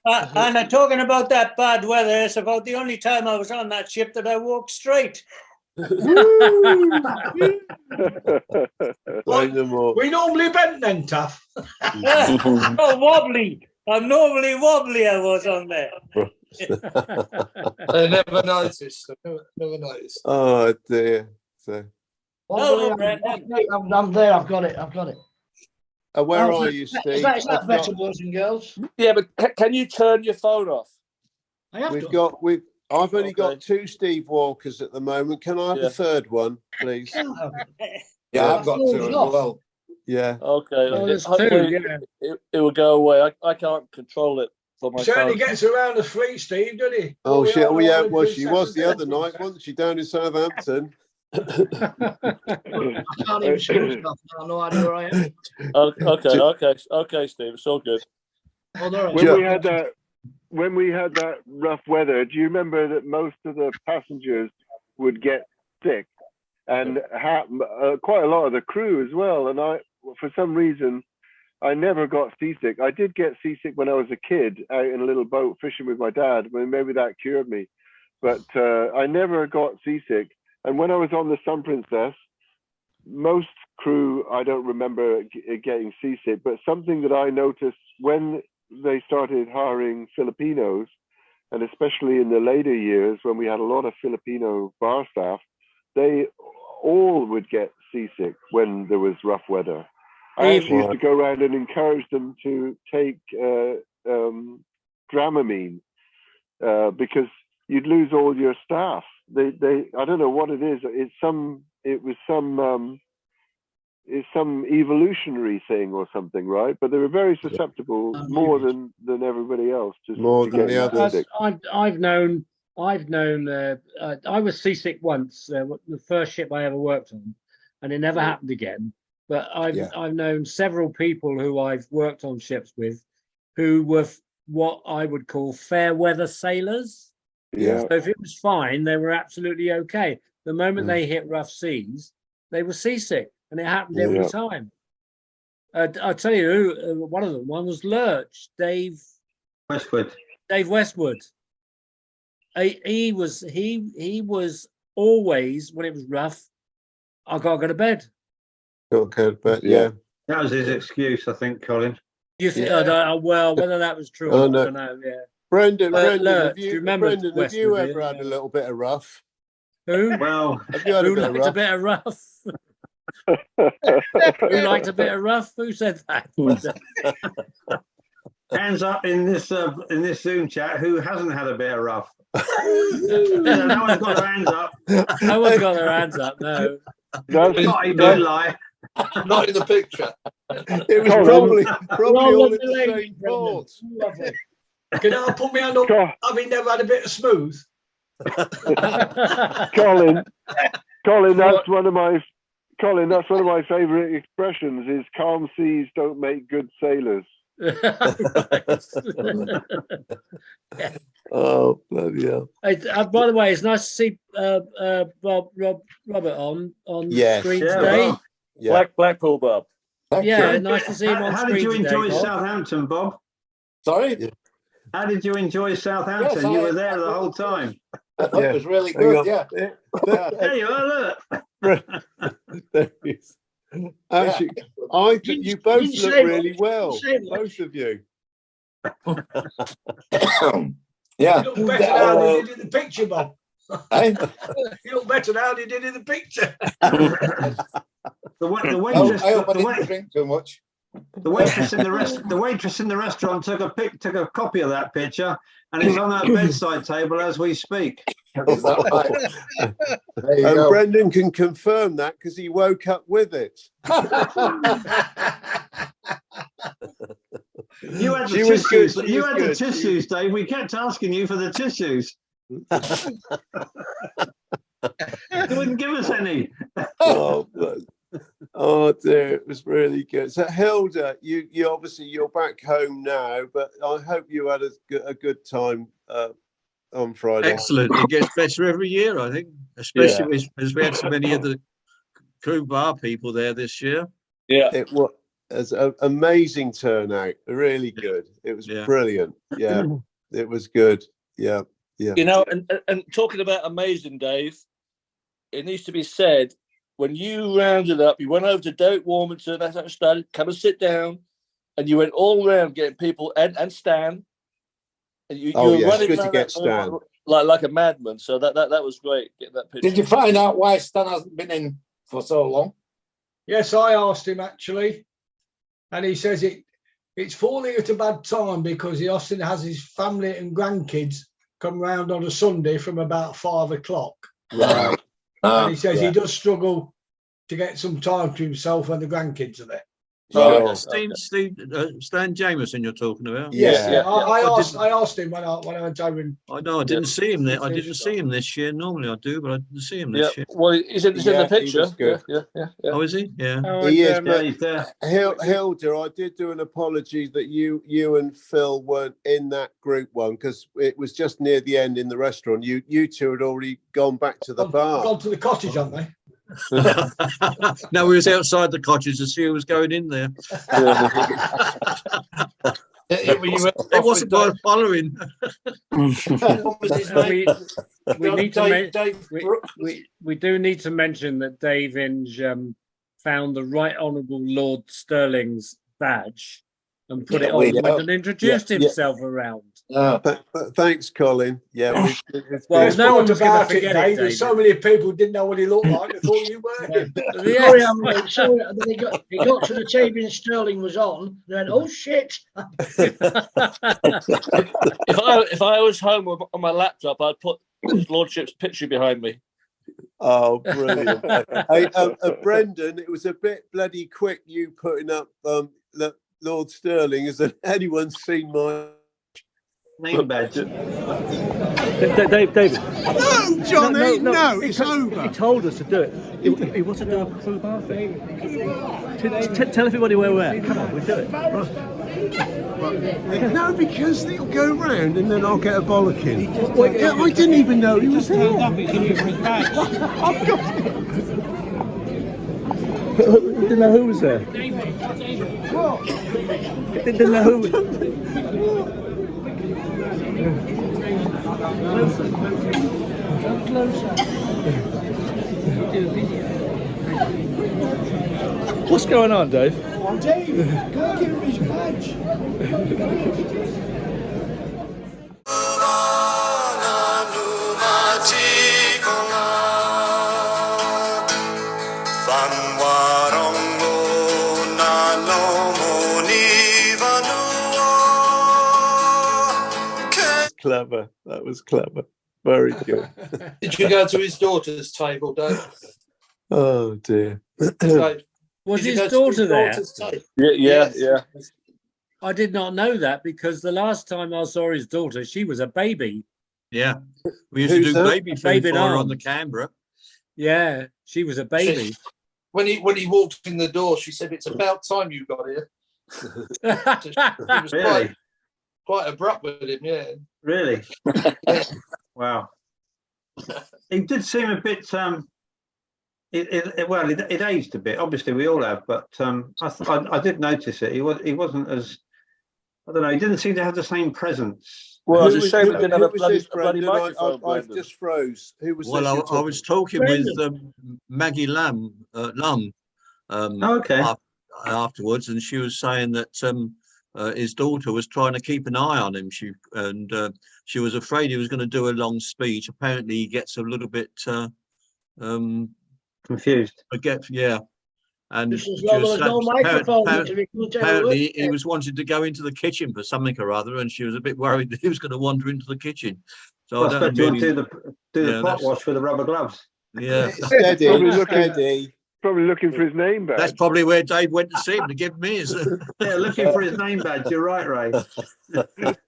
And talking about that bad weather, it's about the only time I was on that ship that I walked straight. We normally bent then, Tough. Oh, wobbly. I'm normally wobbly. I was on there. I never noticed. Never noticed. Oh dear. So. Hello, I'm there. I've got it. Where are you, Steve? Is that better, boys and girls? Yeah, but can you turn your phone off? I've only got 2 Steve Walkers at the moment. Can I have a third one, please? Yeah, I've got 2 as well. Yeah. Okay. Oh, there's 2. It will go away. I can't control it for my Certainly phone. gets around the fleet, Steve, doesn't he? Oh shit! Oh yeah, well she was the other night, wasn't she? Down in Southampton. I can't even shoot stuff now. No idea where I am. Okay, Steve. It's all good. When we had that rough weather, do you remember that most of the passengers would get sick, and quite a lot of the crew as well? And for some reason, I never got seasick. I did get seasick when I was a kid out in a little boat fishing with my dad. Maybe that cured me, but I never got seasick. And when I was on the Sun Princess, most crew, I don't remember getting seasick, but something that I noticed when they started hiring Filipinos, and especially in the later years when we had a lot of Filipino bar staff, they all would get seasick when there was rough weather. I actually used to go around and encourage them to take Dramamine because you'd lose all your staff. I don't know what it is. It's some evolutionary thing or something, right? But they were very susceptible, more than everybody else. More than the others. I've known. I was seasick once. The first ship I ever worked on, and it never happened again. But I've known several people who I've worked on ships with, who were what I would call fair weather sailors. Yeah. So if it was fine, they were absolutely okay. The moment they hit rough seas, they were seasick, and it happened every time. I'll tell you, one of them was Lurch, Dave Westwood. Dave Westwood. He was always, when it was rough, I gotta go to bed. But yeah, that was his excuse, I think, Colin. You think? Well, whether that was true, I don't know. Yeah. Brendan, Brendan, have you ever had a little bit of rough? Who? Well, have you had who liked a bit of rough? Who liked a bit of rough? Who said that? Hands up in this Zoom chat. Who hasn't had a bit of rough? No one's got their hands up. No one's got their hands up. No. He don't lie. Not in the picture. It was probably all in the same port. Can I put me under having never had a bit of smooth? Colin, that's one of my favourite expressions. Is calm seas don't make good sailors. Oh bloody hell! By the way, it's nice to see Robert on the screen today. Yeah. Blackpool Bob. Nice to see him on How screen did you enjoy today, Bob. Southampton, Bob? Sorry? Yeah. How did you enjoy Southampton? Yes, you were there the whole time. I thought it was really good, yeah. There you are, look. There he is. Actually, I think you both look really well, both of you. Yeah. You look better now than you did in the picture, Bob. Hey? You look better now than you did in the picture. The waitress. I hope I didn't drink too much. The waitress in the restaurant took a copy of that picture, and it's on her bedside table as we speak. Is that right? And go. Brendan can confirm that because he woke up with it. You had the tissues. You had the tissues, Dave. We kept asking you for the tissues. You wouldn't give us any. Oh dear, it was really good. So Hilda, you obviously you're back home now, but I hope you had a good time on Friday. Excellent. It gets better every year, I think, especially as we had so many of the crew bar people there this year. Yeah, it was an amazing turnout. Really good. It was brilliant. Yeah, it was good. Yeah. You know, and talking about amazing, Dave, it needs to be said. When you rounded up, you went over to Derek Warmington, that's how it started, come and sit down, and you went all around getting people, and Stan. And you were it's good to get Stan. Like a madman, so that was great, getting that picture. Did you find out why Stan hasn't been in for so long? Yes, I asked him actually, and he says it's falling at a bad time because he often has his family and grandkids come round on a Sunday from about 5 o'clock. Right. And he says he does struggle to get some time to himself when the grandkids are there. Stan Jameson you're talking about? Yeah. I asked him when I went over. I know I didn't see him there. I didn't see him this year. Normally I do, but I didn't see him this year. Well, he's in the picture. Yeah. Oh, is he? Yeah. He is. But Hilda, I did do an apology that you and Phil weren't in that group one because it was just near the end in the restaurant. You two had already gone back to the bar. Gone to the cottage, haven't they? No, we was outside the cottage to see who was going in there. It wasn't by following. We do need to mention that Dave Inge found the Right Honourable Lord Stirling's badge and put it on and introduced himself around. But thanks, Colin. Yeah. Well, no one was going to forget it, Dave. So many people didn't know what he looked like. They thought you were him. Sorry, I'm late. Sorry, he got to the table and Sterling was on. They went, oh shit! If I was home on my laptop, I'd put his lordship's picture behind me. Oh, brilliant! Brendan, it was a bit bloody quick you putting up Lord Stirling. Has anyone seen my name badge? David. No, Johnny, no, it's over. He told us to do it. He wants to do a crew bar thing. Tell everybody where we're at. Come on, we'll do it. No, because it'll go round and then I'll get a bollocking. I didn't even know he was here. I've got it. Didn't know who was there. What? Didn't know who. Closer. What's going on, Dave? Oh, Dave, go give him his badge. Clever. That was clever. Very good. Did you go to his daughter's table, Dave? Oh dear. Dave, was his daughter there? Yeah. I did not know that because the last time I saw his daughter, she was a baby. Yeah, we used to do baby food for her on the Canberra. Yeah, she was a baby. When he walked in the door, she said, "It's about time you got here." She was Really? quite abrupt with him, yeah. Really? Wow. He did seem a bit. It aged a bit. Obviously, we all have, but I did notice it. He wasn't as. I don't know. He didn't seem to have the same presence. Well, it's a shame he didn't have a bloody microphone. I just froze. Who was this? Well, I was talking with Maggie Lum. Okay. Afterwards, and she was saying that his daughter was trying to keep an eye on him. She was afraid he was going to do a long speech. Apparently, he gets a little bit confused. Yeah. And Just as well, there was no microphone. apparently he was wanting to go into the kitchen for something or other, and she was a bit worried that he was going to wander into the kitchen. So I expect you do the pot wash with the rubber gloves. Yeah, steady. Probably looking for his name badge. That's probably where Dave went to see him to give him his. Yeah, looking for his name badge. You're right, Ray.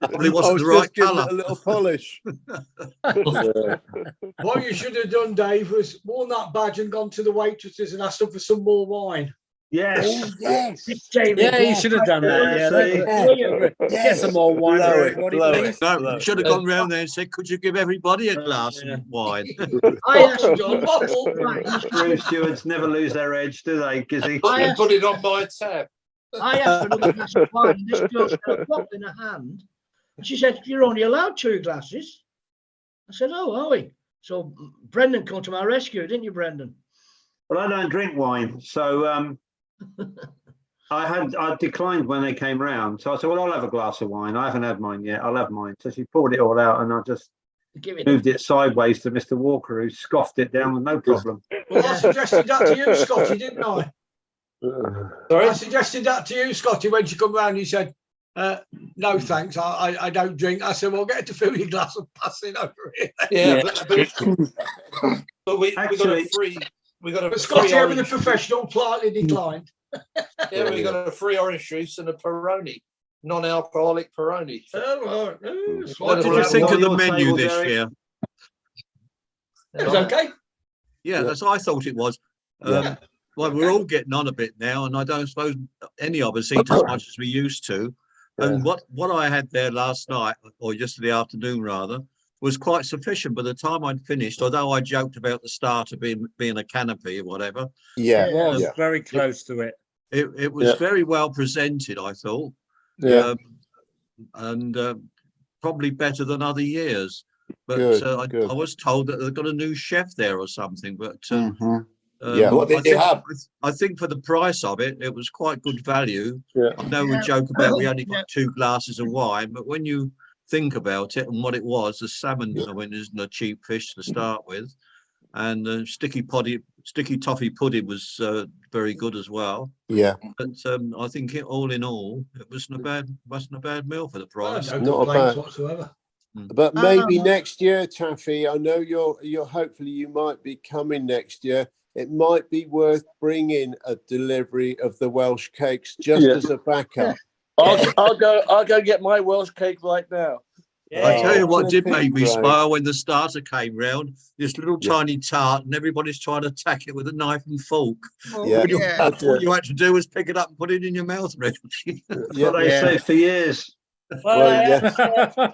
Probably wasn't the right colour. A little polish. What you should have done, Dave, was worn that badge and gone to the waitresses and asked them for some more wine. Yes. Oh, yes. Yeah, you should have done that. Yeah, get some more wine for everybody, please. No, you should have gone round there and said, "Could you give everybody a glass of wine?" I asked John, Cruise stewards never lose their edge, do they, Gizzy? Put it on my tab. I asked for another glass of wine, and this girl's got a bottle in her hand. And she said, "You're only allowed 2 glasses." I said, "Oh, are we?" So Brendan came to my rescue, didn't you, Brendan? Well, I don't drink wine, so I declined when they came round. So I said, well, I'll have a glass of wine. I haven't had mine yet. I'll have mine. So she poured it all out, and I just moved it sideways to Mr. Walker, who scoffed it down with no problem. Well, I suggested that to you, Scotty, didn't I? Sorry? I suggested that to you, Scotty, when she come round. You said, no, thanks. I don't drink. I said, well, get her to fill your glass and pass it over here. Yeah, but we got a free. But Scotty, over the professional, politely declined. Yeah, we got a free orange juice and a Peroni, non-alcoholic Peroni. Oh, What did you think of the menu this year? It was okay. Yeah, that's what I thought it was. Well, we're all getting on a bit now, and I don't suppose any of us eat as much as we used to. And what I had there last night, or yesterday afternoon rather, was quite sufficient. By the time I'd finished, although I joked about the starter being a canopy or whatever, it was very close to it. It was very well presented, I thought, and probably better than other years. But I was told that they've got a new chef there or something. But what did they have? I think for the price of it, it was quite good value. I know we joke about we only got 2 glasses of wine, but when you think about it and what it was, the salmon, I mean, isn't a cheap fish to start with, and the sticky toffee pudding was very good as well. Yeah, but I think all in all, it wasn't a bad meal for the price. Not a bad whatsoever. But maybe next year, Taffy, I know you're hopefully you might be coming next year. It might be worth bringing a delivery of the Welsh cakes just as a backup. I'll go get my Welsh cake right now. I tell you what did make me smile when the starter came round, this little tiny tart, and everybody's trying to attack it with a knife and fork. All you had to do was pick it up and put it in your mouth, really. What they say for years. Well,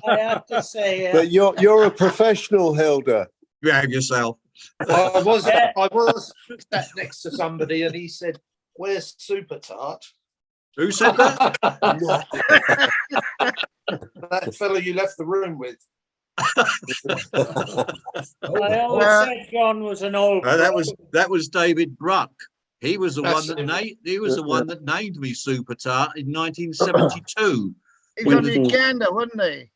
I have to say, but you're a professional, Hilda. Behave yourself. I was sat next to somebody, and he said, "Where's Super Tart?" Who said that? That fellow you left the room with. I always said John was an old. That was David Bruck. He was the one that named me Super Tart in 1972. He was on the Uganda, wasn't he?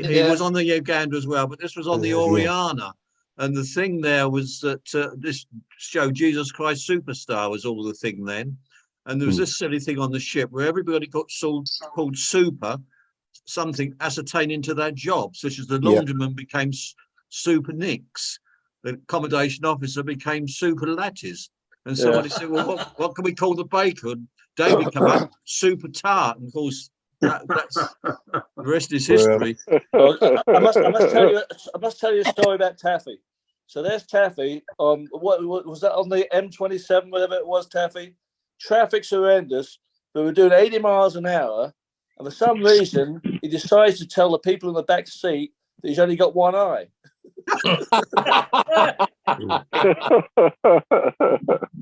He was on the Uganda as well, but this was on the Oriana. And the thing there was that this show, Jesus Christ Superstar, was all the thing then. And there was this silly thing on the ship where everybody got called Super, something ascertaining to their job, such as the laundryman became Super Nicks, the accommodation officer became Super Latties. And somebody said, well, what can we call the baker? And David came up, Super Tart. And of course, that's the rest is history. I must tell you a story about Taffy. So there's Taffy on what was that on the M27, whatever it was, Taffy? Traffic's horrendous. We were doing 80 miles an hour, and for some reason he decides to tell the people in the back seat that he's only got one eye.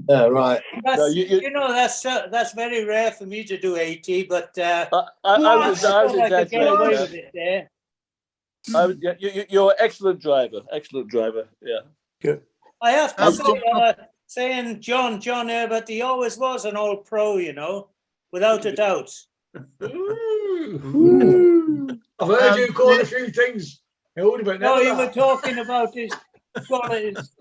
Yeah, right. That's very rare for me to do 80, but I was exaggerating. You're an excellent driver. Excellent driver. Yeah. Good. I have to say, saying John Herbert, he always was an old pro, without a doubt. I've heard you call a few things. No, you were talking about his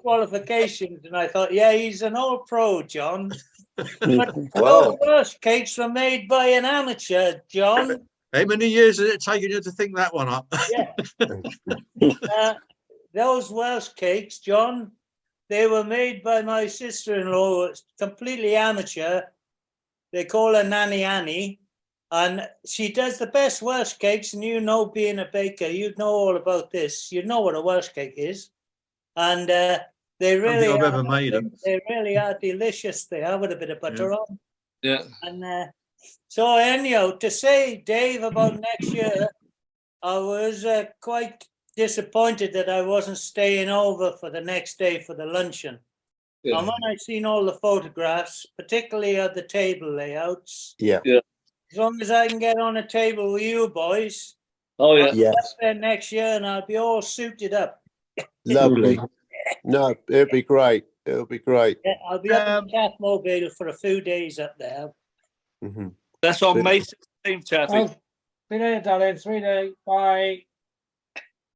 qualifications, and I thought, yeah, he's an old pro, John. But those Welsh cakes were made by an amateur, John. How many years has it taken you to think that one up? Yeah. Those Welsh cakes, John, they were made by my sister-in-law, completely amateur. They call her Nanny Annie. And she does the best Welsh cakes, and you know, being a baker, you'd know all about this. You know what a Welsh cake is. And they really I've are, ever made them. they really are delicious. They are, with a bit of butter on. Yeah. And so anyhow, to say, Dave, about next year, I was quite disappointed that I wasn't staying over for the next day for the luncheon. Yeah. And when I seen all the photographs, particularly of the table layouts, as long as I can get on a table with you boys, oh yeah, I'll be up there next year and I'll be all suited up. Lovely. No, it'll be great. It'll be great. Yeah, I'll be up in Catmobile for a few days up there. That's on May 16th, Taffy. Oh, see you later, darling. 3 days. Bye.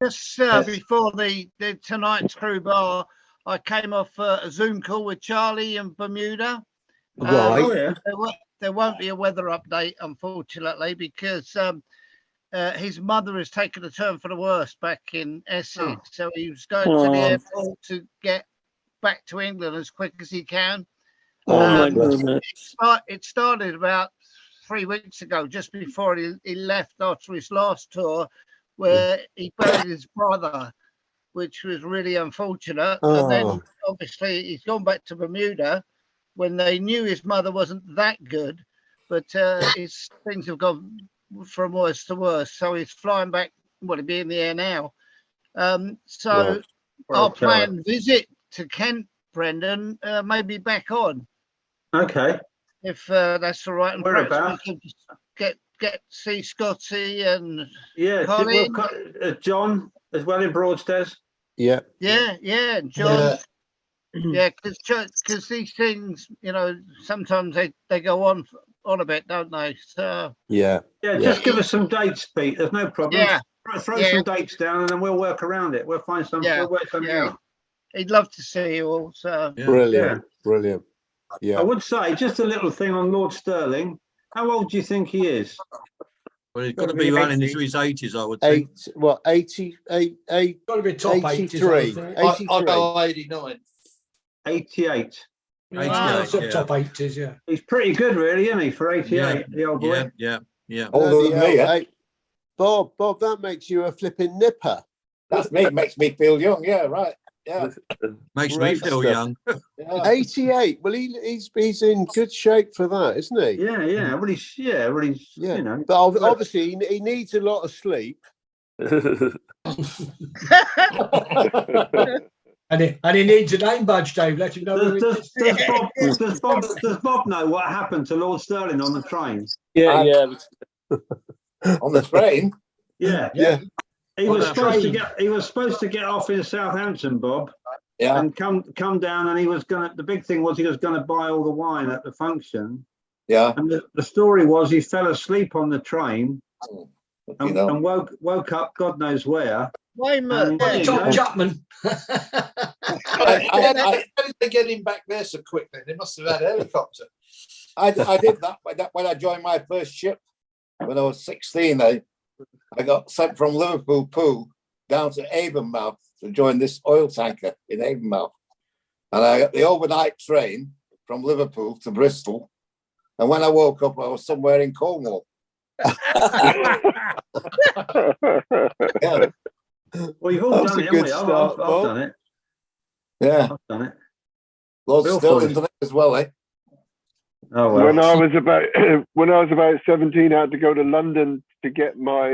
Just before the tonight's crew bar, I came off a Zoom call with Charlie in Bermuda. Right. There won't be a weather update, unfortunately, because his mother has taken a turn for the worse back in Essex. So he was going to the airport to get back to England as quick as he can. Oh my goodness. It started about 3 weeks ago, just before he left after his last tour, where he buried his brother, which was really unfortunate. And then obviously he's gone back to Bermuda when they knew his mother wasn't that good, but his things have gone from worse to worse. So he's flying back. Well, he'll be in the air now. So our planned visit to Kent, Brendan, may be back on. Okay. If that's all right. And Where perhaps about? we could get see Scotty and Colin. Colin. John as well in Broadstairs. Yeah, and John. Yeah, because these things, you know, sometimes they go on a bit, don't they? So Just give us some dates, Pete. There's no problem. Yeah. Throw some dates down, and then we'll work around it. We'll find some. We'll work something out. He'd love to see you all. So Brilliant. Yeah. I would say just a little thing on Lord Sterling. How old do you think he is? Well, he's got to be running into his 80s, I would think. 88? Got to be top 83. 83. I'll go 89. 88. Top 80s, yeah. He's pretty good, really, isn't he, for 88, the old boy? Yeah. Older than me, eh? Bob, that makes you a flipping nipper. That's me. It makes me feel young. Yeah, right. Yeah. Makes me feel young. 88. Well, he's in good shape for that, isn't he? Yeah. Well, he's you know. But obviously, he needs a lot of sleep. And he needs a name badge, Dave. Let him know. Does Bob know what happened to Lord Sterling on the train? Yeah. On the train? Yeah. He was supposed to get off in Southampton, Bob. Yeah. And come down, and he was gonna. The big thing was he was gonna buy all the wine at the function. Yeah. And the story was he fell asleep on the train, and woke up God knows where. Weymouth, Tom Chapman. How did they get him back there so quickly? They must have had a helicopter. I did that when I joined my first ship when I was 16. I got sent from Liverpool Pool down to Avonmouth to join this oil tanker in Avonmouth, and I got the overnight train from Liverpool to Bristol. And when I woke up, I was somewhere in Cornwall. Yeah. Well, you've all done it, haven't we? I've done it. Yeah, I've done it. Lord Sterling done it as well, eh? Oh well. When I was about 17, I had to go to London to get my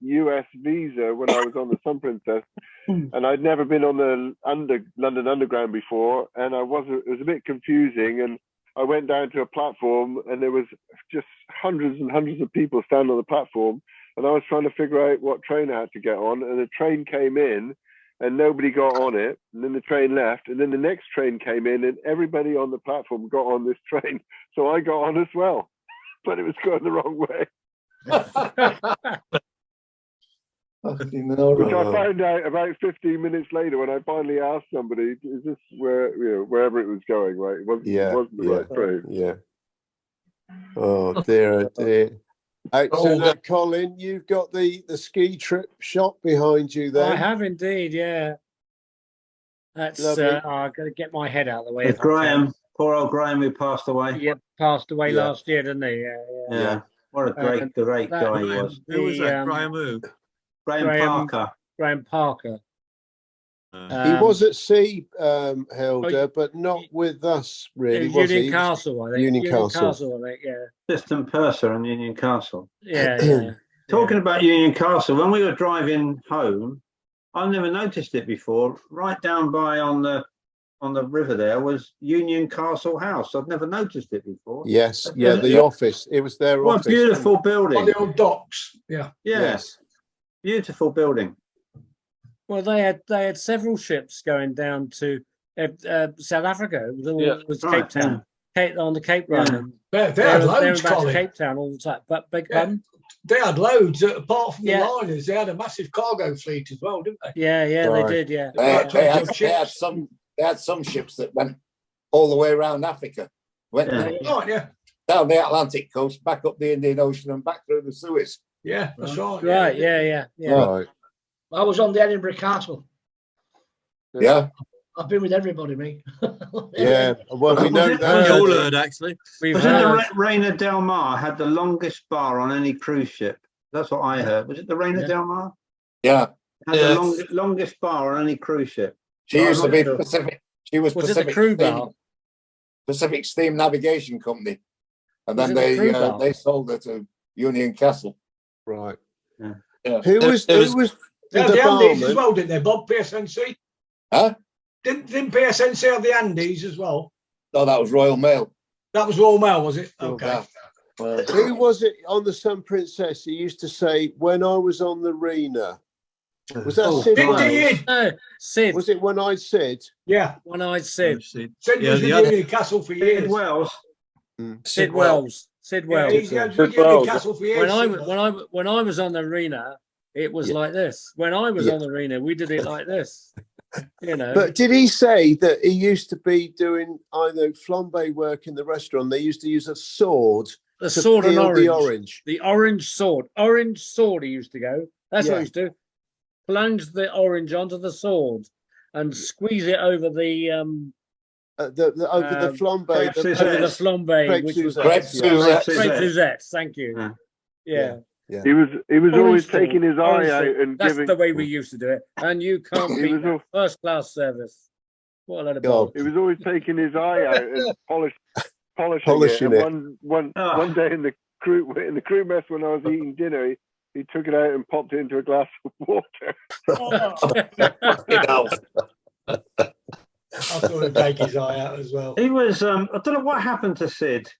US visa when I was on the Sun Princess, and I'd never been on the London Underground before, and it was a bit confusing. And I went down to a platform, and there was just hundreds and hundreds of people standing on the platform, and I was trying to figure out what train I had to get on, and the train came in, and nobody got on it, and then the train left, and then the next train came in, and everybody on the platform got on this train, so I got on as well, but it was going the wrong way. Which I found out about 15 minutes later when I finally asked somebody, is this wherever it was going, right? It wasn't the right train. Yeah. Oh dear, dear. So now, Colin, you've got the ski trip shot behind you there. I have indeed, yeah. That's I've got to get my head out of the way. Graham, poor old Graham, who passed away. Yeah, passed away last year, didn't he? Yeah. What a great guy he was. Who was that? Graham who? Graham Parker. Graham Parker. He was at sea, Hilda, but not with us, really, was Union he? Castle, I think. Union Castle, I think, yeah. Assistant Purser in Union Castle. Yeah. Talking about Union Castle, when we were driving home, I've never noticed it before. Right down by on the river there was Union Castle House. I've never noticed it before. Yes, the office. It was their office. What a beautiful building. On the old docks. Yeah. Yes. Beautiful building. Well, they had several ships going down to South Africa. It was all Cape Town, on the Cape Run. And they had loads, they were back Colin. to Cape Town all the time. But big pardon? They had loads. Apart from the liners, they had a massive cargo fleet as well, didn't they? Yeah, they did. Yeah, they had some ships that went all the way around Africa. Went down the Atlantic coast, back up the Indian Ocean, and back through the Suez. Yeah, that's right. Right. Yeah. Right. I was on the Edinburgh Castle. Yeah. I've been with everybody, mate. Yeah, well, we know that. We all heard, actually. Was it the Reina Del Mar had the longest bar on any cruise ship? That's what I heard. Was it the Reina Del Mar? Yeah. Had the longest bar on any cruise ship. She used to be Pacific. She was Pacific. It the crew bar? Pacific Steam Navigation Company, and then they sold it to Union Castle. Right. Yeah. Who was the Andes as barman? well, didn't they, Bob? PSNC? Huh? Didn't PSNC have the Andes as well? No, that was Royal Mail. That was Royal Mail, was it? Okay. Who was it on the Sun Princess? He used to say, "When I was on the Rena." Was that Sid Wells? No, Sid. Was it One-Eyed Sid? Yeah. One-Eyed Sid. Sid was in Union Castle for years. Sid Wells. Sid Wells. Sid Wells. Castle for years. When I was on the arena, it was like this. When I was on the arena, we did it like this. You know. But did he say that he used to be doing either flambe work in the restaurant? They used to use a sword. The sword and orange. The orange. The orange sword. Orange sword. He used to go. That's what he used to do. Plunge the orange onto the sword and squeeze it over the over the flambe. Over the flambe, which was crepe Suzette. Thank you. Yeah. He was always taking his eye out and that's giving. That's the way we used to do it, and you can't beat first class service. What a load of balls. He was always taking his eye out and polishing it. And one day in the crew mess when I was eating dinner, he took it out and popped it into a glass of water. I thought he'd take his eye out as well. He was. I don't know what happened to Sid.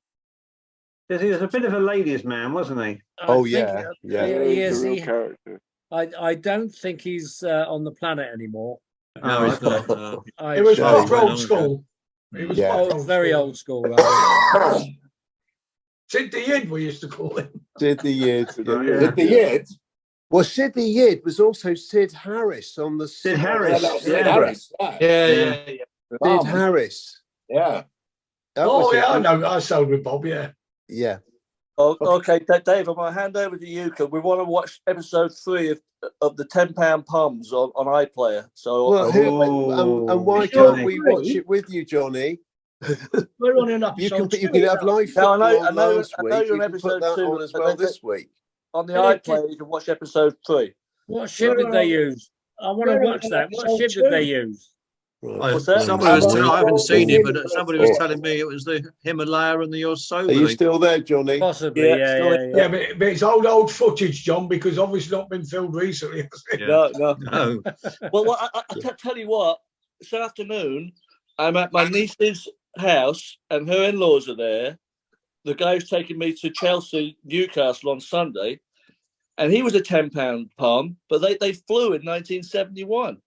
Because he was a bit of a ladies' man, wasn't he? He is. I don't think he's on the planet anymore. No, he's not. It was proper old school. It was very old school. Right? Sid the Yid, we used to call him. Sid the Yid. Sid the Yid. Well, Sid the Yid was also Sid Harris on the Sid Harris. Sid Harris. Yeah. Sid Harris. Yeah. I know. I sold with Bob. Yeah. Yeah. Oh, okay, Dave, I'm going to hand over to you because we want to watch episode 3 of the £10 Palms on iPlayer. So, and why can't we watch it with you, Johnny? We're on an episode. You can have live football last week. I know you're you on episode 2 as well this week. On the iPlayer, you can watch episode 3. What ship did they use? I want to watch that. What ship did they use? I haven't seen it, but somebody was telling me it was the Himalaya and the Yosemite. Are you still there, Johnny? Possibly, yeah. But it's old footage, John, because obviously not been filmed recently. No. Well, I tell you what. This afternoon, I'm at my niece's house, and her in-laws are there. The guy's taking me to Chelsea, Newcastle on Sunday, and he was a £10 palm, but they flew in 1971.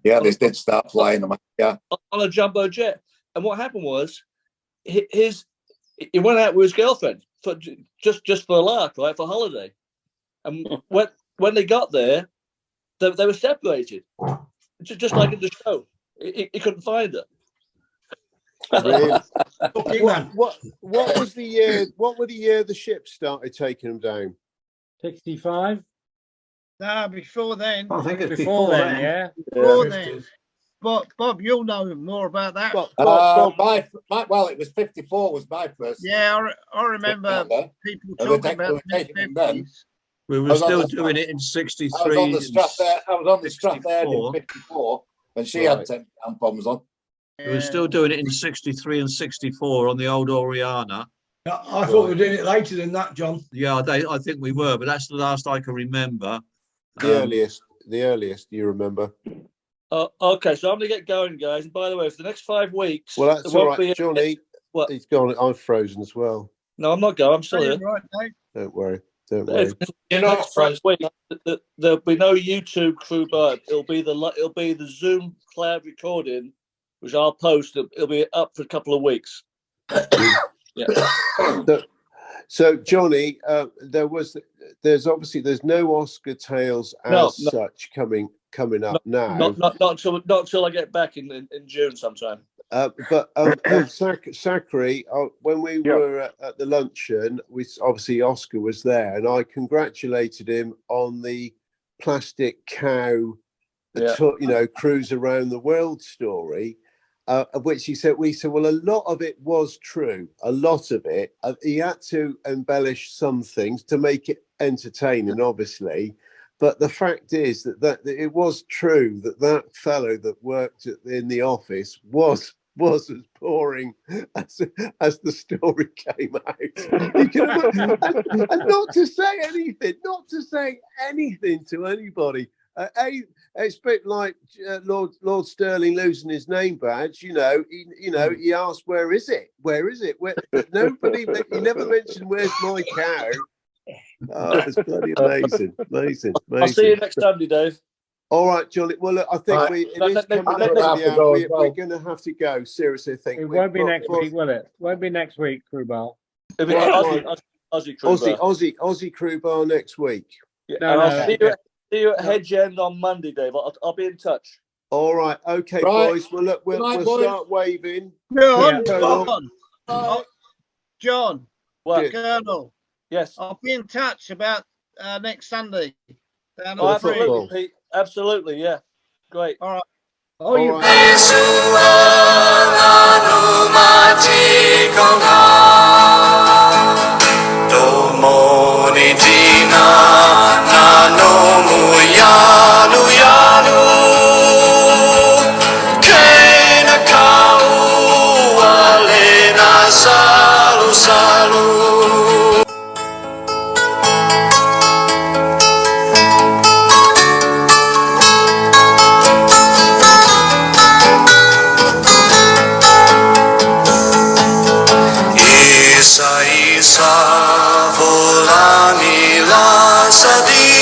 Yeah, they did start flying them. Yeah, on a jumbo jet. And what happened was, he went out with his girlfriend for just for a lark, right, for holiday. And when when they got there, they were separated, just like in the show. He couldn't find her. Really? What was the year? What were the year the ship started taking them down? 65. No, before then. I think it's before then. Yeah. Before then. But Bob, you'll know more about that. Well, it was 54 was my first. Yeah, I remember people talking about the We were still doing it in 63. I was on the Strathern in 54, and she had 10 bombs on. We were still doing it in 63 and 64 on the old Oriana. I thought we were doing it later than that, John. Yeah, I think we were, but that's the last I can remember. The earliest you remember. Okay, so I'm going to get going, guys. And by the way, for the next 5 weeks... Well, that's all right, Johnny. What? He's gone. I'm frozen as well. No, I'm not going. I'm still here. Don't worry. Don't worry. You're not frozen. There'll be no YouTube crew bar. It'll be the Zoom cloud recording, which I'll post. It'll be up for a couple of weeks. Yeah. So Johnny, there's no Oscar tales as such coming up now. Not until I get back in June sometime. But Zachary, when we were at the luncheon, obviously Oscar was there, and I congratulated him on the plastic cow, cruise around the world story. Of which we said, well, a lot of it was true. A lot of it, he had to embellish some things to make it entertaining, obviously. But the fact is that it was true that fellow that worked in the office was as boring as the story came out. and not to say anything to anybody. It's a bit like Lord Sterling losing his name badge. He asked, "Where is it? Where is it?" Nobody. He never mentioned, "Where's my cow?" Oh, it's bloody amazing. I'll see you next Sunday, Dave. All right, Johnny. Well, look, I think we're going to have to go. Seriously, I think it won't be next week, will it? Won't be next week, crew bar. Aussie crew bar. Aussie crew bar next week. Yeah, I'll see you at Hedge End on Monday, Dave. I'll be in touch. All right, okay, boys. Well, look, we'll start waving. John, what? Colonel. Yes. I'll be in touch about next Sunday. Absolutely, Pete. Absolutely, yeah. Great. All right. Oh, you. Isa volani la sadia.